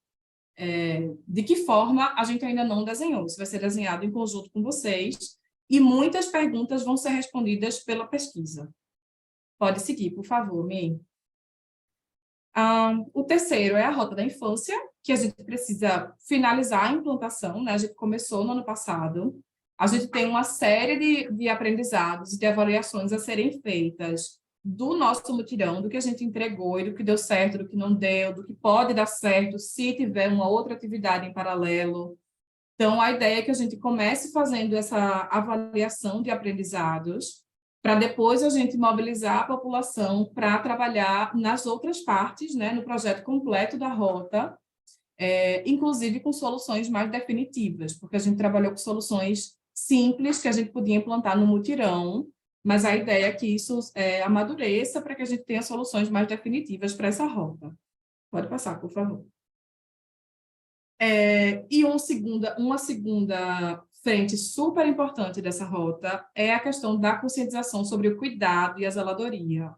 De que forma a gente ainda não desenhou, isso vai ser desenhado em conjunto com vocês, e muitas perguntas vão ser respondidas pela pesquisa. Pode seguir, por favor, Mi. O terceiro é a rota da infância, que a gente precisa finalizar a implantação, né? A gente começou no ano passado. A gente tem uma série de aprendizados e de avaliações a serem feitas do nosso mutirão, do que a gente entregou e do que deu certo, do que não deu, do que pode dar certo se tiver uma outra atividade em paralelo. Então, a ideia é que a gente comece fazendo essa avaliação de aprendizados, para depois a gente mobilizar a população para trabalhar nas outras partes, né, no projeto completo da rota, inclusive com soluções mais definitivas, porque a gente trabalhou com soluções simples que a gente podia implantar no mutirão, mas a ideia é que isso amadureça para que a gente tenha soluções mais definitivas para essa rota. Pode passar, por favor. E uma segunda frente super importante dessa rota é a questão da conscientização sobre o cuidado e a zeladoria.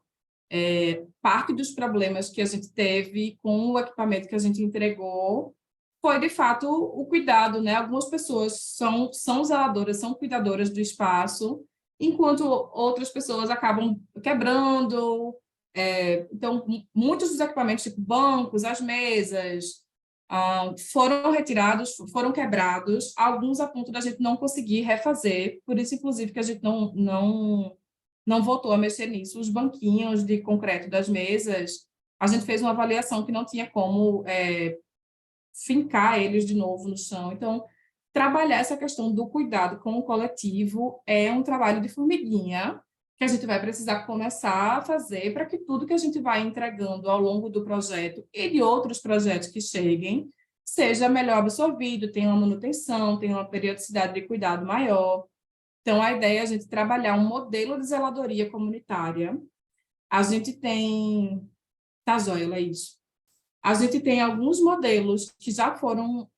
Parte dos problemas que a gente teve com o equipamento que a gente entregou foi, de fato, o cuidado, né? Algumas pessoas são zeladoras, são cuidadoras do espaço, enquanto outras pessoas acabam quebrando. Então, muitos dos equipamentos, tipo bancos, as mesas, foram retirados, foram quebrados, alguns a ponto da gente não conseguir refazer, por isso, inclusive, que a gente não voltou a mexer nisso. Os banquinhos de concreto das mesas, a gente fez uma avaliação que não tinha como fincar eles de novo no chão. Então, trabalhar essa questão do cuidado com o coletivo é um trabalho de formiguinha, que a gente vai precisar começar a fazer para que tudo que a gente vai entregando ao longo do projeto e de outros projetos que cheguem seja melhor absorvido, tenha uma manutenção, tenha uma periodicidade de cuidado maior. Então, a ideia é a gente trabalhar um modelo de zeladoria comunitária. A gente tem... Tá, joia, Laís? A gente tem alguns modelos que já foram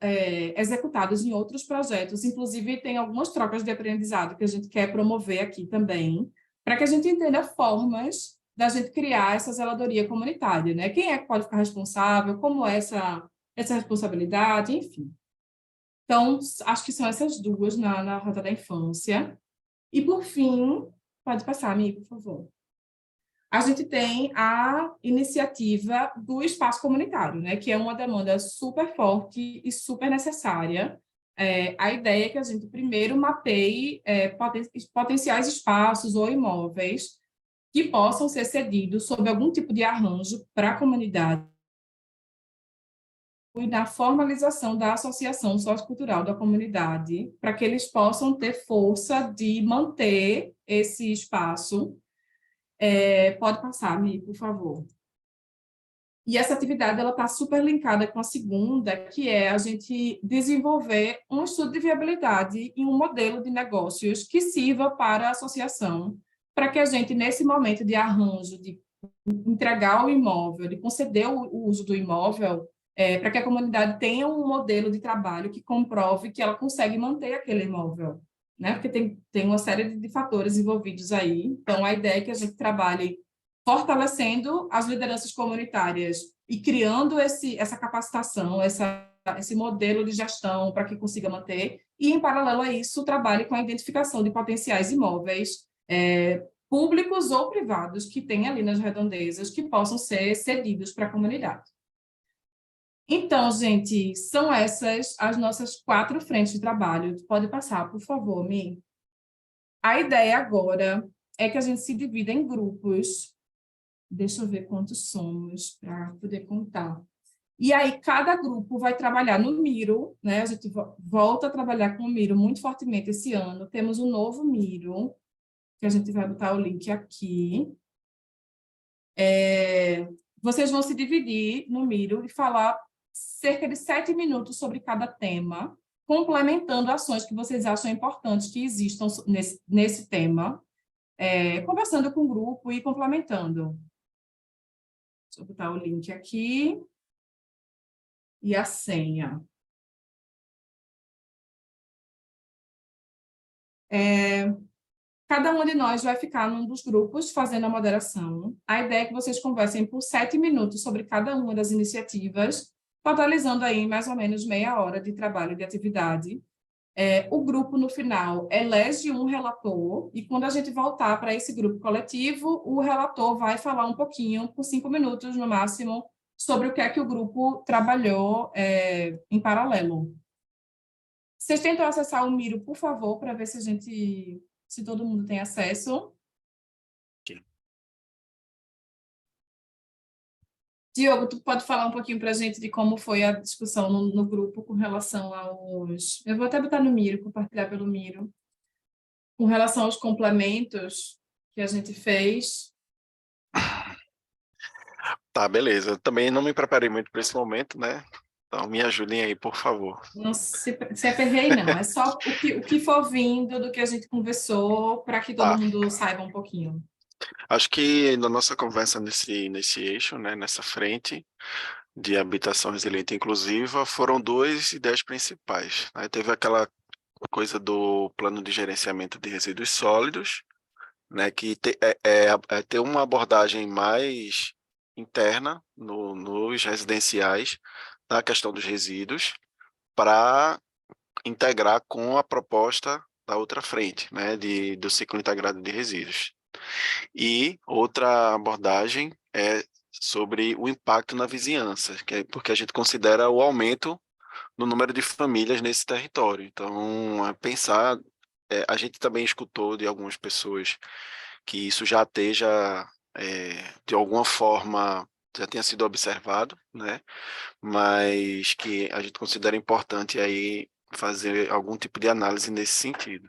executados em outros projetos, inclusive tem algumas trocas de aprendizado que a gente quer promover aqui também, para que a gente entenda formas da gente criar essa zeladoria comunitária, né? Quem é que pode ficar responsável, como é essa responsabilidade, enfim. Então, acho que são essas duas na Rota da Infância. E, por fim, pode passar, amigo, por favor. A gente tem a iniciativa do espaço comunitário, né, que é uma demanda super forte e super necessária. A ideia é que a gente primeiro mapeie potenciais espaços ou imóveis que possam ser cedidos sob algum tipo de arranjo para a comunidade e na formalização da associação sociocultural da comunidade, para que eles possam ter força de manter esse espaço. Pode passar, Mi, por favor. E essa atividade ela está super linkada com a segunda, que é a gente desenvolver um estudo de viabilidade e um modelo de negócios que sirva para a associação, para que a gente, nesse momento de arranjo, de entregar o imóvel, de conceder o uso do imóvel, para que a comunidade tenha um modelo de trabalho que comprove que ela consegue manter aquele imóvel, né? Porque tem uma série de fatores envolvidos aí. Então, a ideia é que a gente trabalhe fortalecendo as lideranças comunitárias e criando essa capacitação, esse modelo de gestão para que consiga manter, e, em paralelo a isso, trabalhe com a identificação de potenciais imóveis públicos ou privados que tem ali nas redondezas que possam ser cedidos para a comunidade. Então, gente, são essas as nossas 4 frentes de trabalho. Pode passar, por favor, Mi. A ideia agora é que a gente se divida em grupos. Deixa eu ver quantos somos para poder contar. E aí, cada grupo vai trabalhar no Miro, né? A gente volta a trabalhar com o Miro muito fortemente esse ano. Temos um novo Miro, que a gente vai botar o link aqui. Vocês vão se dividir no Miro e falar cerca de 7 minutos sobre cada tema, complementando ações que vocês acham importantes que existam nesse tema, conversando com o grupo e complementando. Deixa eu botar o link aqui. E a senha. Cada um de nós vai ficar num dos grupos fazendo a moderação. A ideia é que vocês conversem por 7 minutos sobre cada uma das iniciativas, totalizando aí mais ou menos meia hora de trabalho de atividade. O grupo, no final, elege um relator, e quando a gente voltar para esse grupo coletivo, o relator vai falar um pouquinho, por 5 minutos no máximo, sobre o que é que o grupo trabalhou em paralelo. Vocês tentam acessar o Miro, por favor, para ver se todo mundo tem acesso. Sim. Diogo, tu pode falar um pouquinho para a gente de como foi a discussão no grupo com relação aos... Eu vou até botar no Miro, compartilhar pelo Miro. Com relação aos complementos que a gente fez. Tá, beleza. Eu também não me preparei muito para esse momento, né? Então, me ajudem aí, por favor. Não se aperrei, não. É só o que for vindo do que a gente conversou, para que todo Tá. mundo saiba um pouquinho. Acho que na nossa conversa nesse eixo, né, nessa frente de habitação resiliente e inclusiva, foram 2 ideias principais. Aí teve aquela coisa do plano de gerenciamento de resíduos sólidos, né, que ter uma abordagem mais interna nos residenciais na questão dos resíduos, para integrar com a proposta da outra frente, né, do ciclo integrado de resíduos. E outra abordagem é sobre o impacto na vizinhança, porque a gente considera o aumento no número de famílias nesse território. Então, pensar, a gente também escutou de algumas pessoas que isso já esteja, de alguma forma, já tenha sido observado, né? Mas que a gente considera importante aí fazer algum tipo de análise nesse sentido.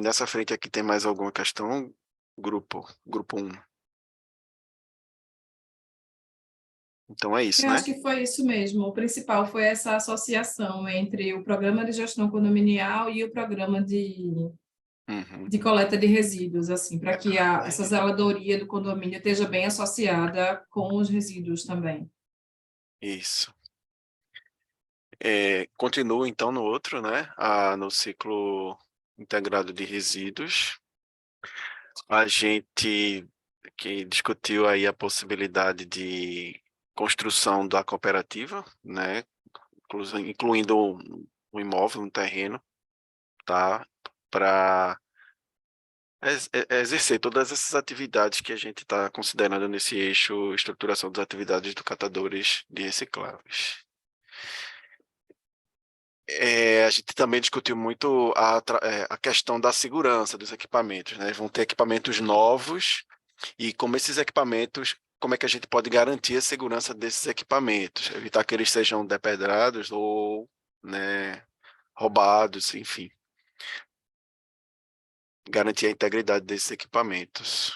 Nessa frente aqui tem mais alguma questão? Grupo 1. Então é isso, Eu né? acho que foi isso mesmo. O principal foi essa associação entre o programa de gestão condominial e o programa de coleta de resíduos, assim, para que essa zeladoria do condomínio esteja bem associada com os resíduos também. Isso. Continuo, então, no outro, né? No ciclo integrado de resíduos. A gente que discutiu aí a possibilidade de construção da cooperativa, né? Incluindo um imóvel, um terreno, tá? Para exercer todas essas atividades que a gente está considerando nesse eixo estruturação das atividades do catadores de recicláveis. A gente também discutiu muito a questão da segurança dos equipamentos, né? Vão ter equipamentos novos, e como esses equipamentos, como é que a gente pode garantir a segurança desses equipamentos, evitar que eles sejam depedrados ou, né, roubados, enfim. Garantir a integridade desses equipamentos.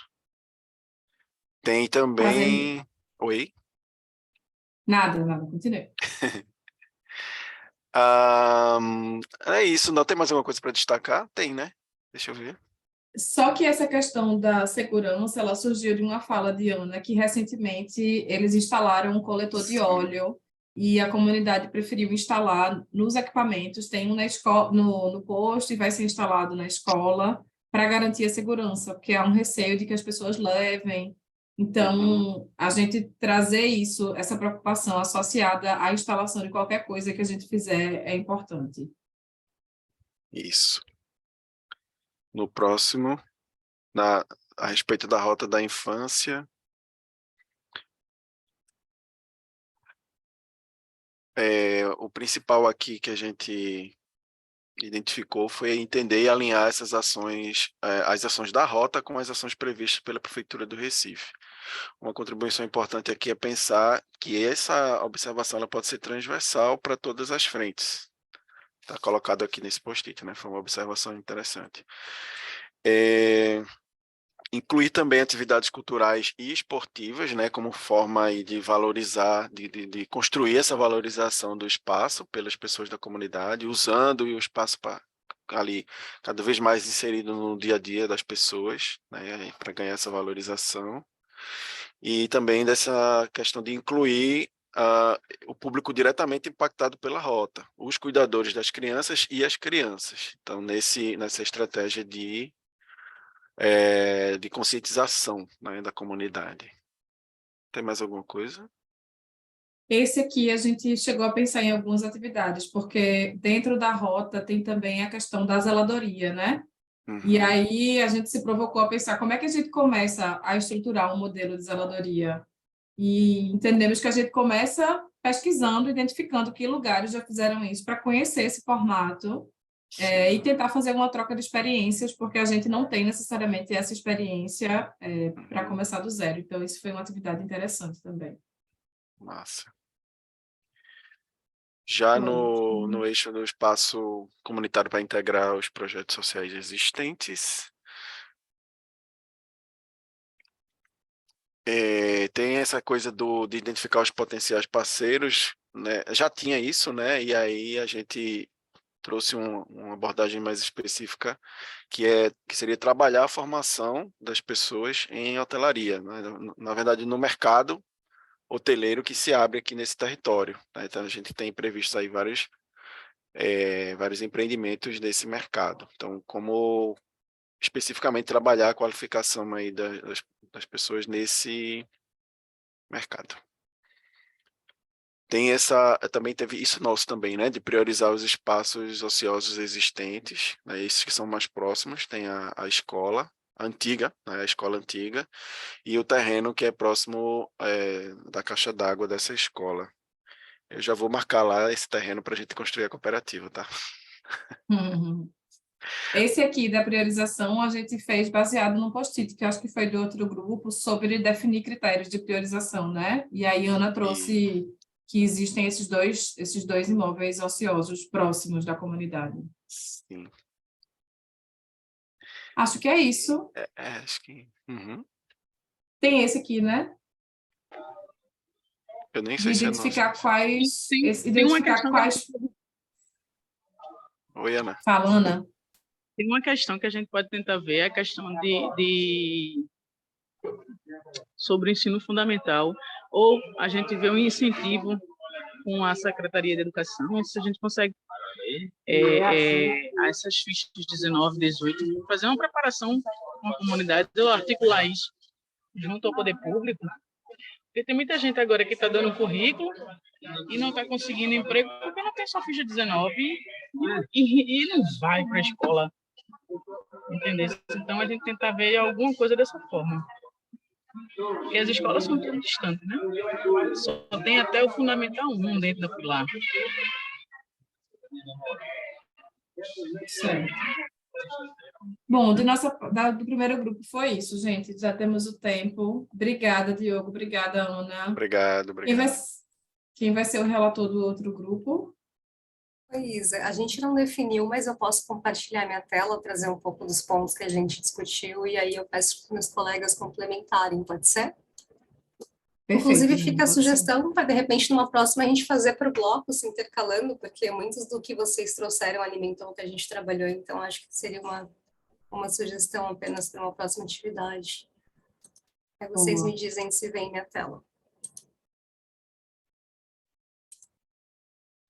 Tem também... Oi? Nada, continue. É isso, não tem mais alguma coisa para destacar? Tem, né? Deixa eu ver. Só que essa questão da segurança, ela surgiu de uma fala de Ana, que recentemente eles instalaram um coletor de óleo e a comunidade preferiu instalar nos equipamentos, tem um na escola, no posto e vai ser instalado na escola para garantir a segurança, porque há um receio de que as pessoas levem. Então, a gente trazer isso, essa preocupação associada à instalação de qualquer coisa que a gente fizer é importante. Isso. No próximo, a respeito da rota da infância, o principal aqui que a gente identificou foi entender e alinhar essas ações, as ações da rota com as ações previstas pela Prefeitura do Recife. Uma contribuição importante aqui é pensar que essa observação ela pode ser transversal para todas as frentes. Está colocado aqui nesse post-it, né? Foi uma observação interessante. Incluir também atividades culturais e esportivas, né, como forma aí de valorizar, de construir essa valorização do espaço pelas pessoas da comunidade, usando o espaço ali cada vez mais inserido no dia a dia das pessoas, né, para ganhar essa valorização. E também dessa questão de incluir o público diretamente impactado pela rota, os cuidadores das crianças e as crianças. Então, nessa estratégia de conscientização, né, da comunidade. Tem mais alguma coisa? Esse aqui a gente chegou a pensar em algumas atividades, porque dentro da rota tem também a questão da zeladoria, né? E aí a gente se provocou a pensar como é que a gente começa a estruturar um modelo de zeladoria. E entendemos que a gente começa pesquisando, identificando que lugares já fizeram isso para conhecer esse formato e tentar fazer uma troca de experiências, porque a gente não tem necessariamente essa experiência para começar do zero. Então, isso foi uma atividade interessante também. Massa. Já no eixo do espaço comunitário para integrar os projetos sociais existentes, tem essa coisa de identificar os potenciais parceiros, né? Já tinha isso, né? E aí a gente trouxe uma abordagem mais específica, que seria trabalhar a formação das pessoas em hotelaria, né? Na verdade, no mercado hoteleiro que se abre aqui nesse território, né? Então, a gente tem previsto aí vários empreendimentos desse mercado. Então, como especificamente trabalhar a qualificação aí das pessoas nesse mercado. Também teve isso nosso também, né, de priorizar os espaços ociosos existentes, né, esses que são mais próximos, tem a escola antiga, né, a escola antiga, e o terreno que é próximo da caixa d'água dessa escola. Eu já vou marcar lá esse terreno para a gente construir a cooperativa, tá? Esse aqui da priorização a gente fez baseado num post-it, que eu acho que foi do outro grupo, sobre definir critérios de priorização, né? E aí Ana trouxe que existem esses dois imóveis ociosos próximos da comunidade. Sim. Acho que é isso. Acho que... Tem esse aqui, né? Eu nem De sei se é identificar nosso. quais... Tem uma identificar questão quais... Oi, Ana. Fala, Ana. Tem uma questão que a gente pode tentar ver, a questão sobre o ensino fundamental, ou a gente vê um incentivo com a Secretaria de Educação, se a gente consegue essas fichas 19, 18, fazer uma preparação com a comunidade, ou articular isso junto ao poder público, porque tem muita gente agora que está dando currículo e não está conseguindo emprego porque não tem só ficha 19 e não vai para a escola, entendeu? Então, a gente tentar ver alguma coisa dessa forma. Porque as escolas são tudo distantes, né? Só tem até o Fundamental 1 dentro da Pilar. Certo. Bom, do primeiro grupo foi isso, gente. Já temos o tempo. Obrigada, Diogo. Obrigada, Ana. Obrigado. Quem vai ser o relator do outro grupo? Isa, a gente não definiu, mas eu posso compartilhar minha tela, trazer um pouco dos pontos que a gente discutiu, e aí eu peço para os meus colegas complementarem, pode ser? Inclusive, Perfeito, fica a pode ser. sugestão para, de repente, numa próxima, a gente fazer por bloco, se intercalando, porque muitos do que vocês trouxeram alimentam o que a gente trabalhou, então acho que seria uma sugestão apenas para uma próxima atividade. Aí vocês Boa. me dizem se vem minha tela.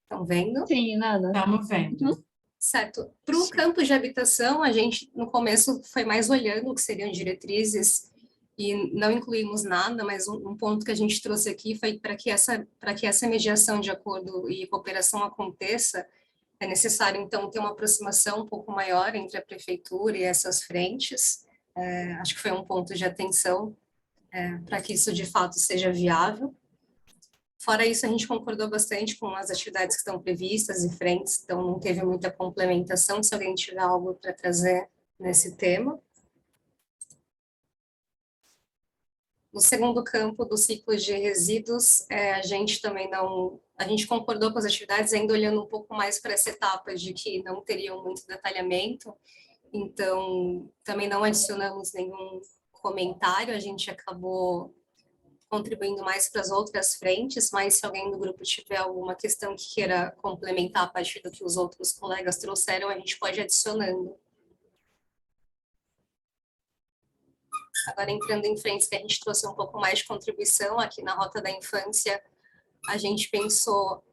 Estão vendo? Sim, Nana. Estamos vendo. Certo. Para o campo de habitação, a gente, no começo, foi mais olhando o que seriam diretrizes e não incluímos nada, mas um ponto que a gente trouxe aqui foi para que essa mediação de acordo e cooperação aconteça, é necessário, então, ter uma aproximação um pouco maior entre a prefeitura e essas frentes. Acho que foi um ponto de atenção para que isso, de fato, seja viável. Fora isso, a gente concordou bastante com as atividades que estão previstas e frentes, então não teve muita complementação, se alguém tiver algo para trazer nesse tema. No segundo campo do ciclo de resíduos, a gente também a gente concordou com as atividades, ainda olhando um pouco mais para essa etapa de que não teriam muito detalhamento, então também não adicionamos nenhum comentário, a gente acabou contribuindo mais para as outras frentes, mas se alguém do grupo tiver alguma questão que queira complementar a partir do que os outros colegas trouxeram, a gente pode ir adicionando. Agora, entrando em frentes que a gente trouxe um pouco mais de contribuição, aqui na Rota da Infância, a gente pensou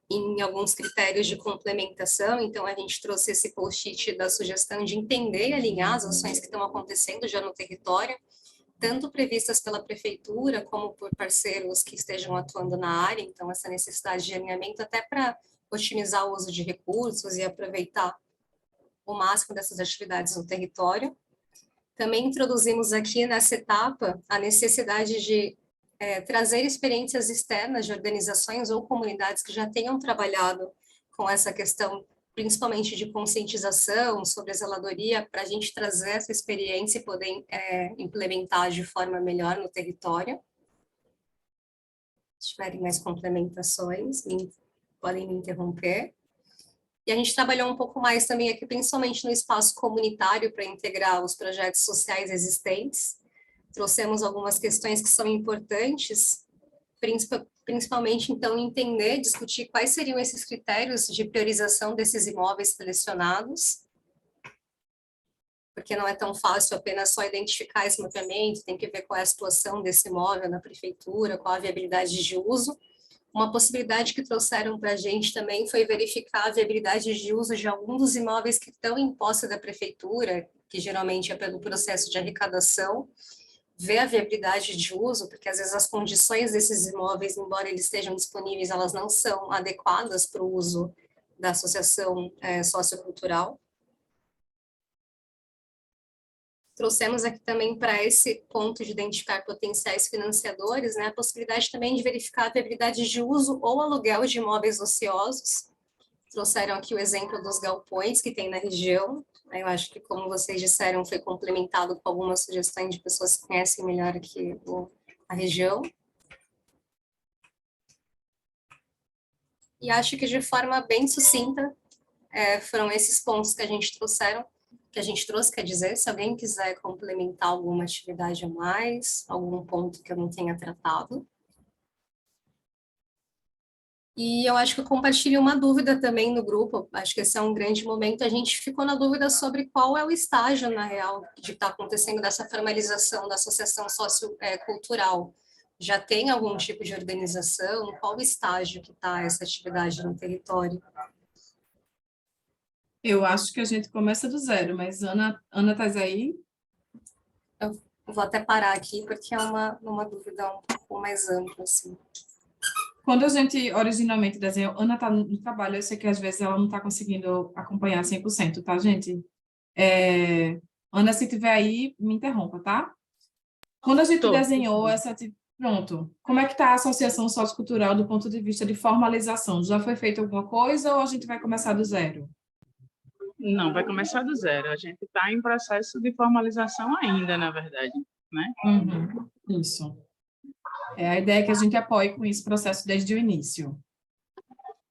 em alguns critérios de complementação, então a gente trouxe esse post-it da sugestão de entender e alinhar as ações que estão acontecendo já no território, tanto previstas pela prefeitura, como por parceiros que estejam atuando na área, então essa necessidade de alinhamento até para otimizar o uso de recursos e aproveitar o máximo dessas atividades no território. Também introduzimos aqui nessa etapa a necessidade de trazer experiências externas de organizações ou comunidades que já tenham trabalhado com essa questão, principalmente de conscientização sobre a zeladoria, para a gente trazer essa experiência e poder implementar de forma melhor no território. Se tiverem mais complementações, podem me interromper. E a gente trabalhou um pouco mais também aqui, principalmente no espaço comunitário, para integrar os projetos sociais existentes. Trouxemos algumas questões que são importantes, principalmente, então, entender, discutir quais seriam esses critérios de priorização desses imóveis selecionados, porque não é tão fácil apenas só identificar esse mapeamento, tem que ver qual é a situação desse imóvel na prefeitura, qual a viabilidade de uso. Uma possibilidade que trouxeram para a gente também foi verificar a viabilidade de uso de alguns dos imóveis que estão em posse da prefeitura, que geralmente é pelo processo de arrecadação, ver a viabilidade de uso, porque às vezes as condições desses imóveis, embora eles estejam disponíveis, elas não são adequadas para o uso da associação sociocultural. Trouxemos aqui também para esse ponto de identificar potenciais financiadores, né, a possibilidade também de verificar a viabilidade de uso ou aluguel de imóveis ociosos. Trouxeram aqui o exemplo dos galpões que tem na região. Eu acho que, como vocês disseram, foi complementado com algumas sugestões de pessoas que conhecem melhor aqui a região. E acho que, de forma bem sucinta, foram esses pontos que a gente trouxe, quer dizer, se alguém quiser complementar alguma atividade a mais, algum ponto que eu não tenha tratado. E eu acho que eu compartilho uma dúvida também no grupo, acho que esse é um grande momento, a gente ficou na dúvida sobre qual é o estágio, na real, de estar acontecendo dessa formalização da associação sociocultural. Já tem algum tipo de organização? Qual o estágio que está essa atividade no território? Eu acho que a gente começa do zero, mas Ana estás aí? Eu vou até parar aqui, porque é uma dúvida um pouco mais ampla, assim. Quando a gente originalmente desenhou, Ana está no trabalho, eu sei que às vezes ela não está conseguindo acompanhar 100%, tá, gente? Ana, se tiver aí, me interrompa, tá? Quando a gente desenhou pronto, como é que está a associação sociocultural do ponto de vista de formalização? Já foi feita alguma coisa ou a gente vai começar do zero? Não, vai começar do zero. A gente está em processo de formalização ainda, na verdade, né? Isso. A ideia é que a gente apoie com esse processo desde o início.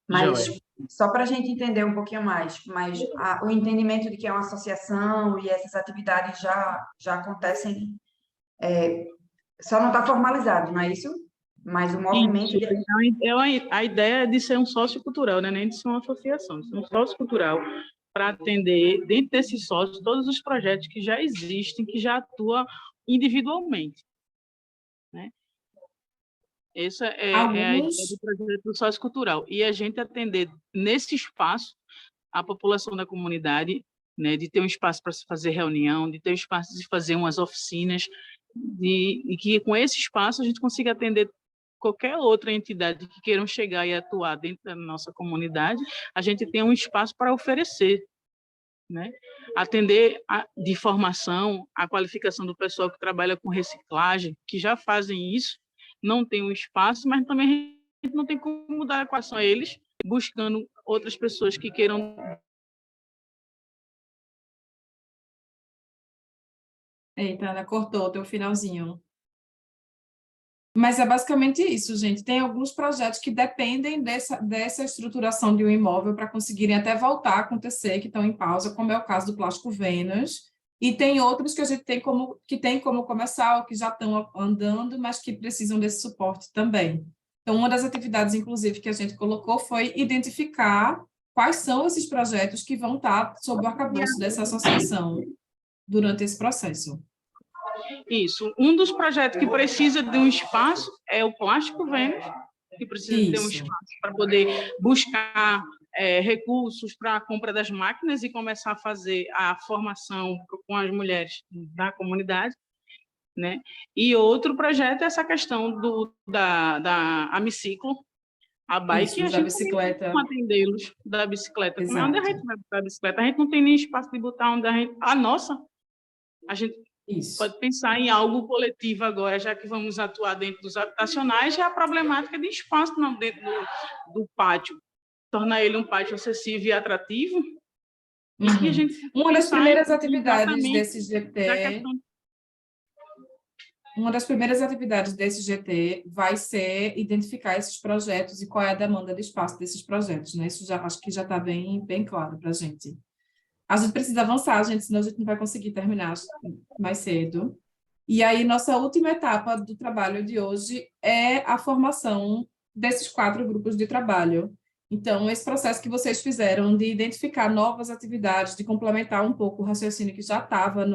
Mas, só para a gente entender um pouquinho mais, mas o entendimento de que é uma associação e essas atividades já acontecem, só não está formalizado, não é isso? mas o movimento... A ideia é de ser um sócio cultural, né? Nem de ser uma associação, de ser um sócio cultural para atender, dentro desses sócios, todos os projetos que já existem, que já atuam individualmente, né? Essa é a ideia do projeto do sócio cultural. E a gente atender nesse espaço a população da comunidade, né, de ter um espaço para se fazer reunião, de ter um espaço de fazer umas oficinas, e que com esse espaço a gente consiga atender qualquer outra entidade que queiram chegar e atuar dentro da nossa comunidade, a gente tem um espaço para oferecer, né? Atender de formação, a qualificação do pessoal que trabalha com reciclagem, que já fazem isso, não tem um espaço, mas também a gente não tem como mudar a equação a eles, buscando outras pessoas que queiram... Eita, Ana, cortou o teu finalzinho. Mas é basicamente isso, gente. Tem alguns projetos que dependem dessa estruturação de um imóvel para conseguirem até voltar a acontecer, que estão em pausa, como é o caso do Plástico Vênus. E tem outros que a gente tem como começar, ou que já estão andando, mas que precisam desse suporte também. Então, uma das atividades, inclusive, que a gente colocou foi identificar quais são esses projetos que vão estar sob o arcabouço dessa associação durante esse processo. Isso. Um dos projetos que precisa de um espaço é o Plástico Vênus, que precisa ter um espaço para poder buscar recursos para a compra das máquinas e começar a fazer a formação com as mulheres da comunidade, né? E outro projeto é essa questão da Amiciclo, a bike, a gente não atendê-los da bicicleta. Como é onde a gente vai botar a bicicleta? A gente não tem nem espaço de botar onde a gente... A gente pode pensar em algo coletivo agora, já que vamos atuar dentro dos habitacionais, é a problemática de espaço não dentro do pátio. Tornar ele um pátio acessível e atrativo. Uhum. E que a gente uma das primeiras atividades desse GT... Uma das primeiras atividades desse GT vai ser identificar esses projetos e qual é a demanda de espaço desses projetos, né? Isso acho que já está bem claro para a gente. A gente precisa avançar, gente, senão a gente não vai conseguir terminar mais cedo. E aí, nossa última etapa do trabalho de hoje é a formação desses 4 grupos de trabalho. Então, esse processo que vocês fizeram de identificar novas atividades, de complementar um pouco o raciocínio que já estava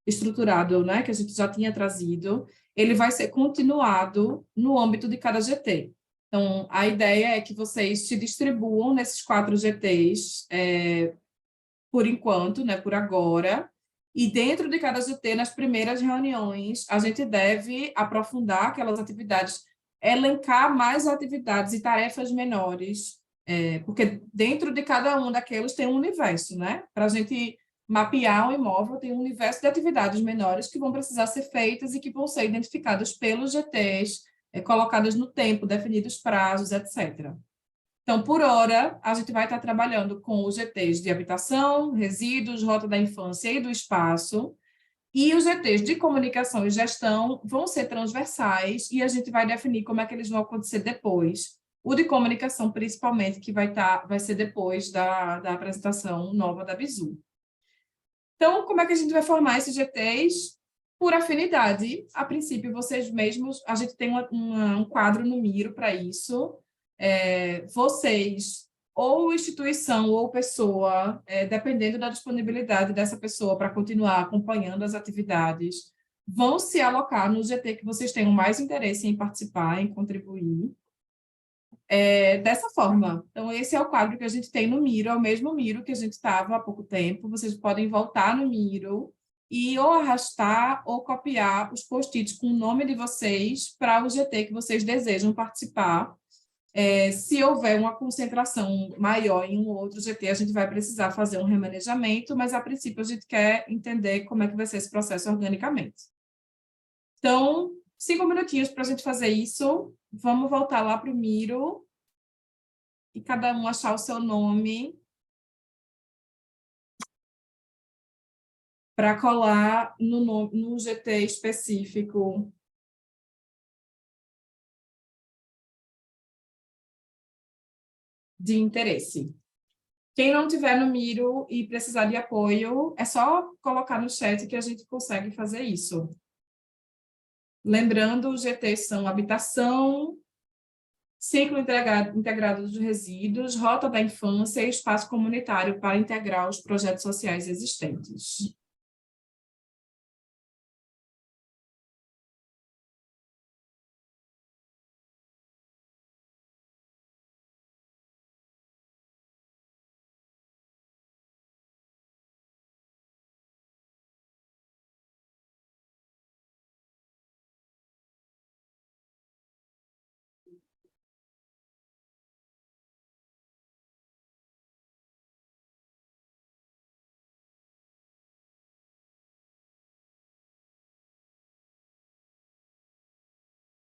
estruturado, né, que a gente já tinha trazido, ele vai ser continuado no âmbito de cada GT. Então, a ideia é que vocês se distribuam nesses 4 GTs, por enquanto, né, por agora, e dentro de cada GT, nas primeiras reuniões, a gente deve aprofundar aquelas atividades, elencar mais atividades e tarefas menores, porque dentro de cada um daqueles tem um universo, né? Para a gente mapear um imóvel, tem um universo de atividades menores que vão precisar ser feitas e que vão ser identificadas pelos GTs, colocadas no tempo, definidos prazos, etc. Então, por hora, a gente vai estar trabalhando com os GTs de habitação, resíduos, rota da infância e do espaço, e os GTs de comunicação e gestão vão ser transversais e a gente vai definir como é que eles vão acontecer depois. O de comunicação, principalmente, que vai ser depois da apresentação nova da Bizu. Então, como é que a gente vai formar esses GTs? Por afinidade. A princípio, vocês mesmos, a gente tem um quadro no Miro para isso. Vocês, ou instituição, ou pessoa, dependendo da disponibilidade dessa pessoa para continuar acompanhando as atividades, vão se alocar no GT que vocês tenham mais interesse em participar, em contribuir, dessa forma. Então, esse é o quadro que a gente tem no Miro, é o mesmo Miro que a gente estava há pouco tempo, vocês podem voltar no Miro e ou arrastar ou copiar os post-its com o nome de vocês para o GT que vocês desejam participar. Se houver uma concentração maior em um outro GT, a gente vai precisar fazer um remanejamento, mas, a princípio, a gente quer entender como é que vai ser esse processo organicamente. Então, 5 minutinhos para a gente fazer isso. Vamos voltar lá para o Miro e cada um achar o seu nome para colar no GT específico de interesse. Quem não tiver no Miro e precisar de apoio, é só colocar no chat que a gente consegue fazer isso. Lembrando, os GTs são habitação, ciclo integrado dos resíduos, rota da infância e espaço comunitário para integrar os projetos sociais existentes.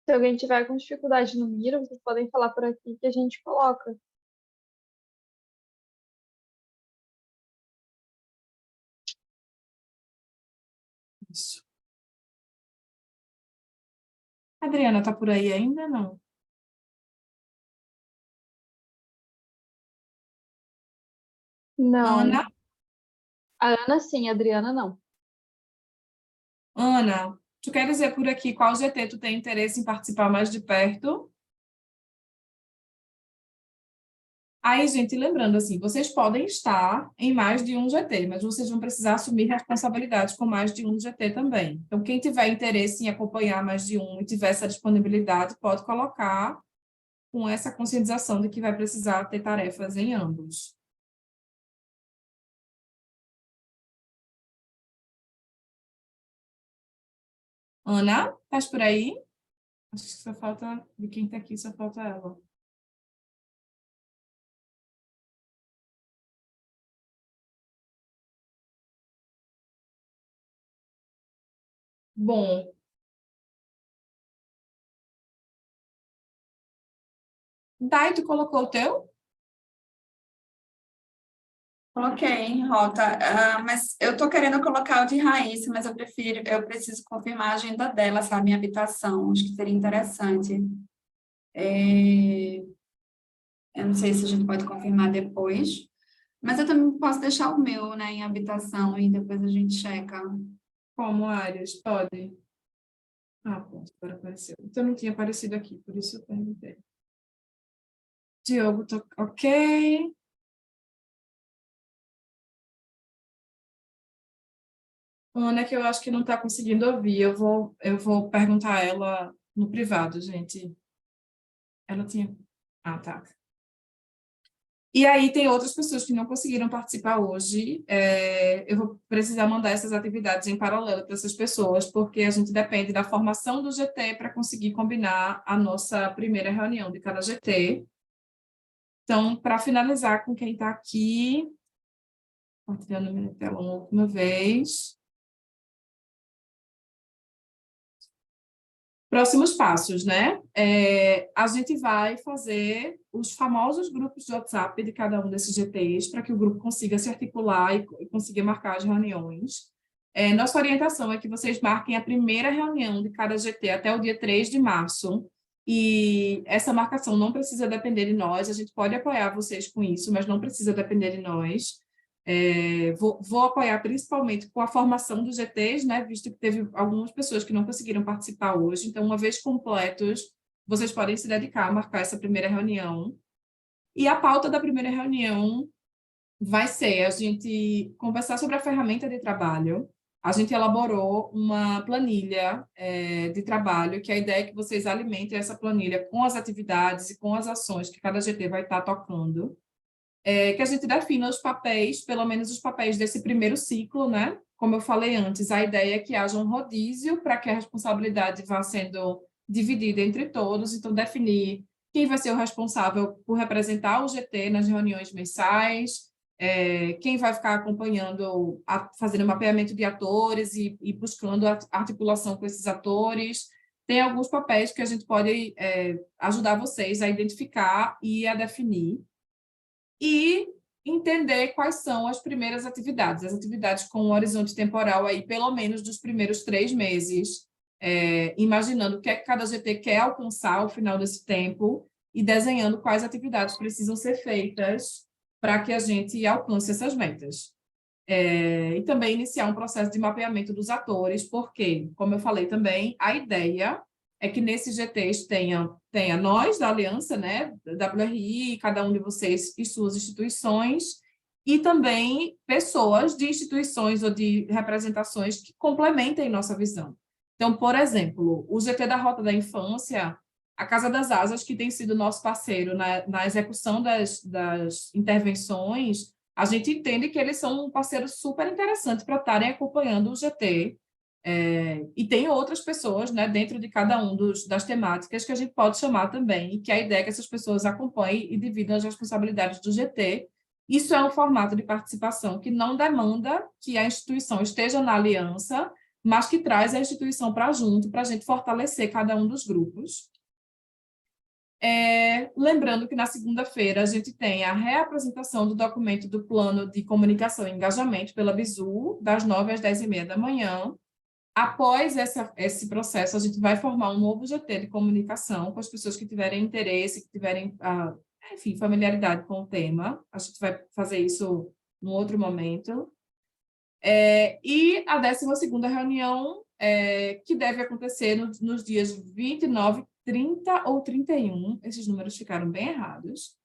Se alguém tiver com dificuldade no Miro, vocês podem falar por aqui que a gente coloca. Isso. Adriana, está por aí ainda? Não. Não. Ana? A Ana sim, a Adriana não. Ana, tu quer dizer por aqui qual GT tu tem interesse em participar mais de perto? Aí, gente, lembrando assim, vocês podem estar em mais de um GT, mas vocês vão precisar assumir responsabilidades com mais de um GT também. Então, quem tiver interesse em acompanhar mais de um e tiver essa disponibilidade, pode colocar com essa conscientização de que vai precisar ter tarefas em ambos. Ana, estás por aí? Acho que só falta, de quem está aqui, só falta ela. Bom. Dai, tu colocou o teu? Coloquei em rota, mas eu estou querendo colocar o de Raíssa, mas eu preciso confirmar a agenda dela, sabe, em habitação, acho que seria interessante. Eu não sei se a gente pode confirmar depois, mas eu também posso deixar o meu, né, em habitação e depois a gente checa. Como, Arias? Pode. Ah, pronto, agora apareceu. Então, não tinha aparecido aqui, por isso eu perguntei. Diogo, ok. Ana, que eu acho que não está conseguindo ouvir. Eu vou perguntar a ela no privado, gente. Ela tinha... Ah, tá. E aí tem outras pessoas que não conseguiram participar hoje. Eu vou precisar mandar essas atividades em paralelo para essas pessoas, porque a gente depende da formação do GT para conseguir combinar a nossa primeira reunião de cada GT. Então, para finalizar com quem está aqui, compartilhando minha tela uma última vez. Próximos passos, né? A gente vai fazer os famosos grupos de WhatsApp de cada um desses GTs para que o grupo consiga se articular e consiga marcar as reuniões. Nossa orientação é que vocês marquem a primeira reunião de cada GT até o dia 3 de março, e essa marcação não precisa depender de nós, a gente pode apoiar vocês com isso, mas não precisa depender de nós. Vou apoiar principalmente com a formação dos GTs, né, visto que teve algumas pessoas que não conseguiram participar hoje, então, uma vez completos, vocês podem se dedicar a marcar essa primeira reunião. E a pauta da primeira reunião vai ser a gente conversar sobre a ferramenta de trabalho. A gente elaborou uma planilha de trabalho, que a ideia é que vocês alimentem essa planilha com as atividades e com as ações que cada GT vai estar tocando. Que a gente defina os papéis, pelo menos os papéis desse primeiro ciclo, né? Como eu falei antes, a ideia é que haja um rodízio para que a responsabilidade vá sendo dividida entre todos, então definir quem vai ser o responsável por representar o GT nas reuniões mensais, quem vai ficar acompanhando, fazendo mapeamento de atores e buscando a articulação com esses atores. Tem alguns papéis que a gente pode ajudar vocês a identificar e a definir. E entender quais são as primeiras atividades, as atividades com um horizonte temporal aí, pelo menos dos primeiros 3 meses, imaginando o que é que cada GT quer alcançar ao final desse tempo e desenhando quais atividades precisam ser feitas para que a gente alcance essas metas. E também iniciar um processo de mapeamento dos atores, porque, como eu falei também, a ideia é que nesses GTs tenha nós da Aliança, né, WRI, cada um de vocês e suas instituições, e também pessoas de instituições ou de representações que complementem nossa visão. Então, por exemplo, o GT da Rota da Infância, a Casa das Asas, que tem sido nosso parceiro na execução das intervenções, a gente entende que eles são um parceiro super interessante para estarem acompanhando o GT. E tem outras pessoas, né, dentro de cada um das temáticas que a gente pode chamar também, e que a ideia é que essas pessoas acompanhem e dividam as responsabilidades do GT. Isso é um formato de participação que não demanda que a instituição esteja na aliança, mas que traz a instituição para junto, para a gente fortalecer cada um dos grupos. Lembrando que na segunda-feira a gente tem a reapresentação do documento do Plano de Comunicação e Engajamento pela BISU, das 9 às 10h30 da manhã. Após esse processo, a gente vai formar um novo GT de comunicação com as pessoas que tiverem interesse, que tiverem, enfim, familiaridade com o tema. A gente vai fazer isso num outro momento. E a 12ª reunião, que deve acontecer nos dias 29, 30 ou 31, esses números ficaram bem errados,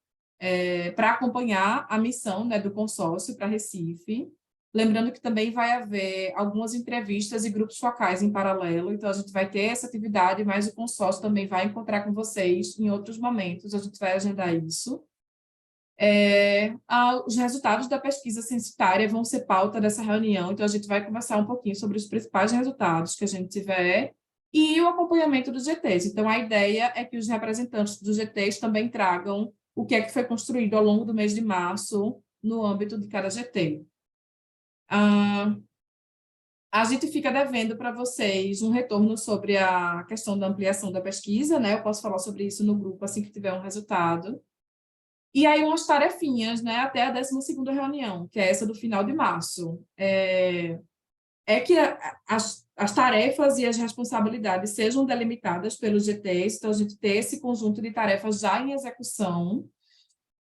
para acompanhar a missão, né, do consórcio para Recife. Lembrando que também vai haver algumas entrevistas e grupos focais em paralelo, então a gente vai ter essa atividade, mas o consórcio também vai encontrar com vocês em outros momentos, a gente vai agendar isso. Os resultados da pesquisa censitária vão ser pauta dessa reunião, então a gente vai conversar um pouquinho sobre os principais resultados que a gente tiver e o acompanhamento dos GTs. Então, a ideia é que os representantes dos GTs também tragam o que é que foi construído ao longo do mês de março no âmbito de cada GT. A gente fica devendo para vocês um retorno sobre a questão da ampliação da pesquisa, né? Eu posso falar sobre isso no grupo assim que tiver um resultado. E aí umas tarefinhas, né? Até a 12ª reunião, que é essa do final de março. Que as tarefas e as responsabilidades sejam delimitadas pelos GTs, então a gente ter esse conjunto de tarefas já em execução.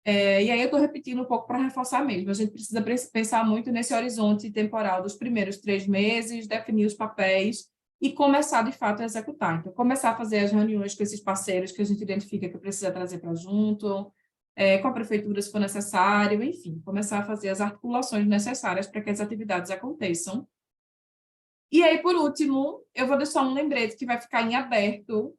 E aí eu estou repetindo um pouco para reforçar mesmo, a gente precisa pensar muito nesse horizonte temporal dos primeiros 3 meses, definir os papéis e começar, de fato, a executar. Então, começar a fazer as reuniões com esses parceiros que a gente identifica que precisa trazer para junto, com a prefeitura, se for necessário, enfim, começar a fazer as articulações necessárias para que as atividades aconteçam. E aí, por último, eu vou deixar um lembrete que vai ficar em aberto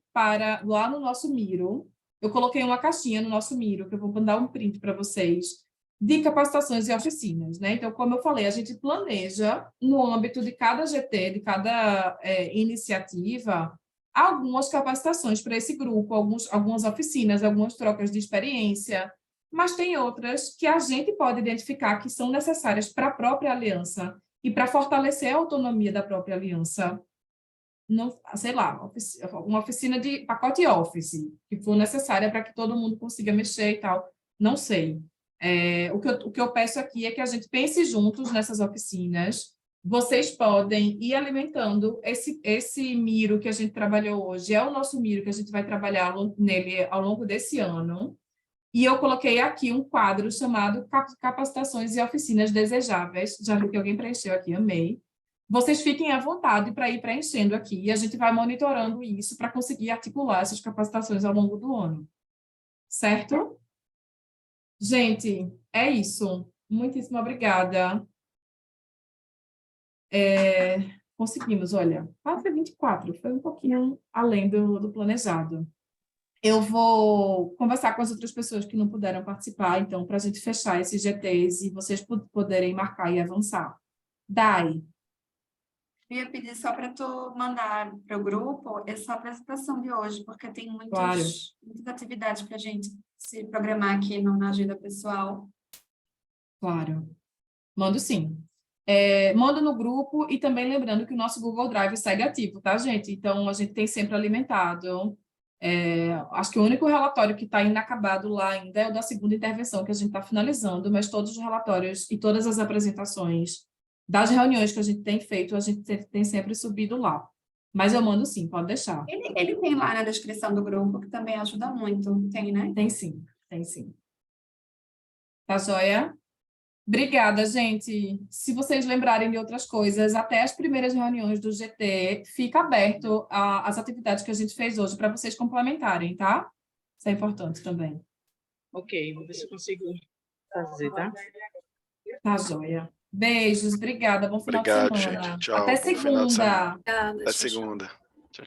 lá no nosso Miro. Eu coloquei uma caixinha no nosso Miro, que eu vou mandar um print para vocês, de capacitações e oficinas, né? Então, como eu falei, a gente planeja, no âmbito de cada GT, de cada iniciativa, algumas capacitações para esse grupo, algumas oficinas, algumas trocas de experiência, mas tem outras que a gente pode identificar que são necessárias para a própria aliança e para fortalecer a autonomia da própria aliança. Não, sei lá, uma oficina de pacote Office, que for necessária para que todo mundo consiga mexer e tal, não sei. O que eu peço aqui é que a gente pense juntos nessas oficinas. Vocês podem ir alimentando esse Miro que a gente trabalhou hoje, é o nosso Miro que a gente vai trabalhar nele ao longo desse ano. E eu coloquei aqui um quadro chamado Capacitações e Oficinas Desejáveis. Já vi que alguém preencheu aqui, amei. Vocês fiquem à vontade para ir preenchendo aqui e a gente vai monitorando isso para conseguir articular essas capacitações ao longo do ano. Certo? Gente, é isso. Muitíssimo obrigada. Conseguimos, olha, 4h24, foi um pouquinho além do planejado. Eu vou conversar com as outras pessoas que não puderam participar, então, para a gente fechar esses GTs e vocês poderem marcar e avançar. Dai. Eu ia pedir só para tu mandar para o grupo essa apresentação de hoje, porque tem Claro. muitas atividades para a gente se programar aqui na agenda pessoal. Claro. Mando sim. Mando no grupo e também lembrando que o nosso Google Drive segue ativo, tá, gente? Então, a gente tem sempre alimentado. Acho que o único relatório que está inacabado lá ainda é o da segunda intervenção, que a gente está finalizando, mas todos os relatórios e todas as apresentações das reuniões que a gente tem feito, a gente tem sempre subido lá. Mas eu mando sim, pode deixar. Ele tem lá na descrição do grupo, que também ajuda muito. Tem, né? Tem sim, tem sim. Tá joia? Obrigada, gente. Se vocês lembrarem de outras coisas, até as primeiras reuniões do GT, fica aberto as atividades que a gente fez hoje para vocês complementarem, tá? Isso é importante também. Ok, vou ver se eu consigo fazer, tá? Tá, joia. Beijos, obrigada. Bom final Obrigado, de semana. gente. Tchau. Até Bom final de semana. segunda. Até segunda. Tchau, tchau.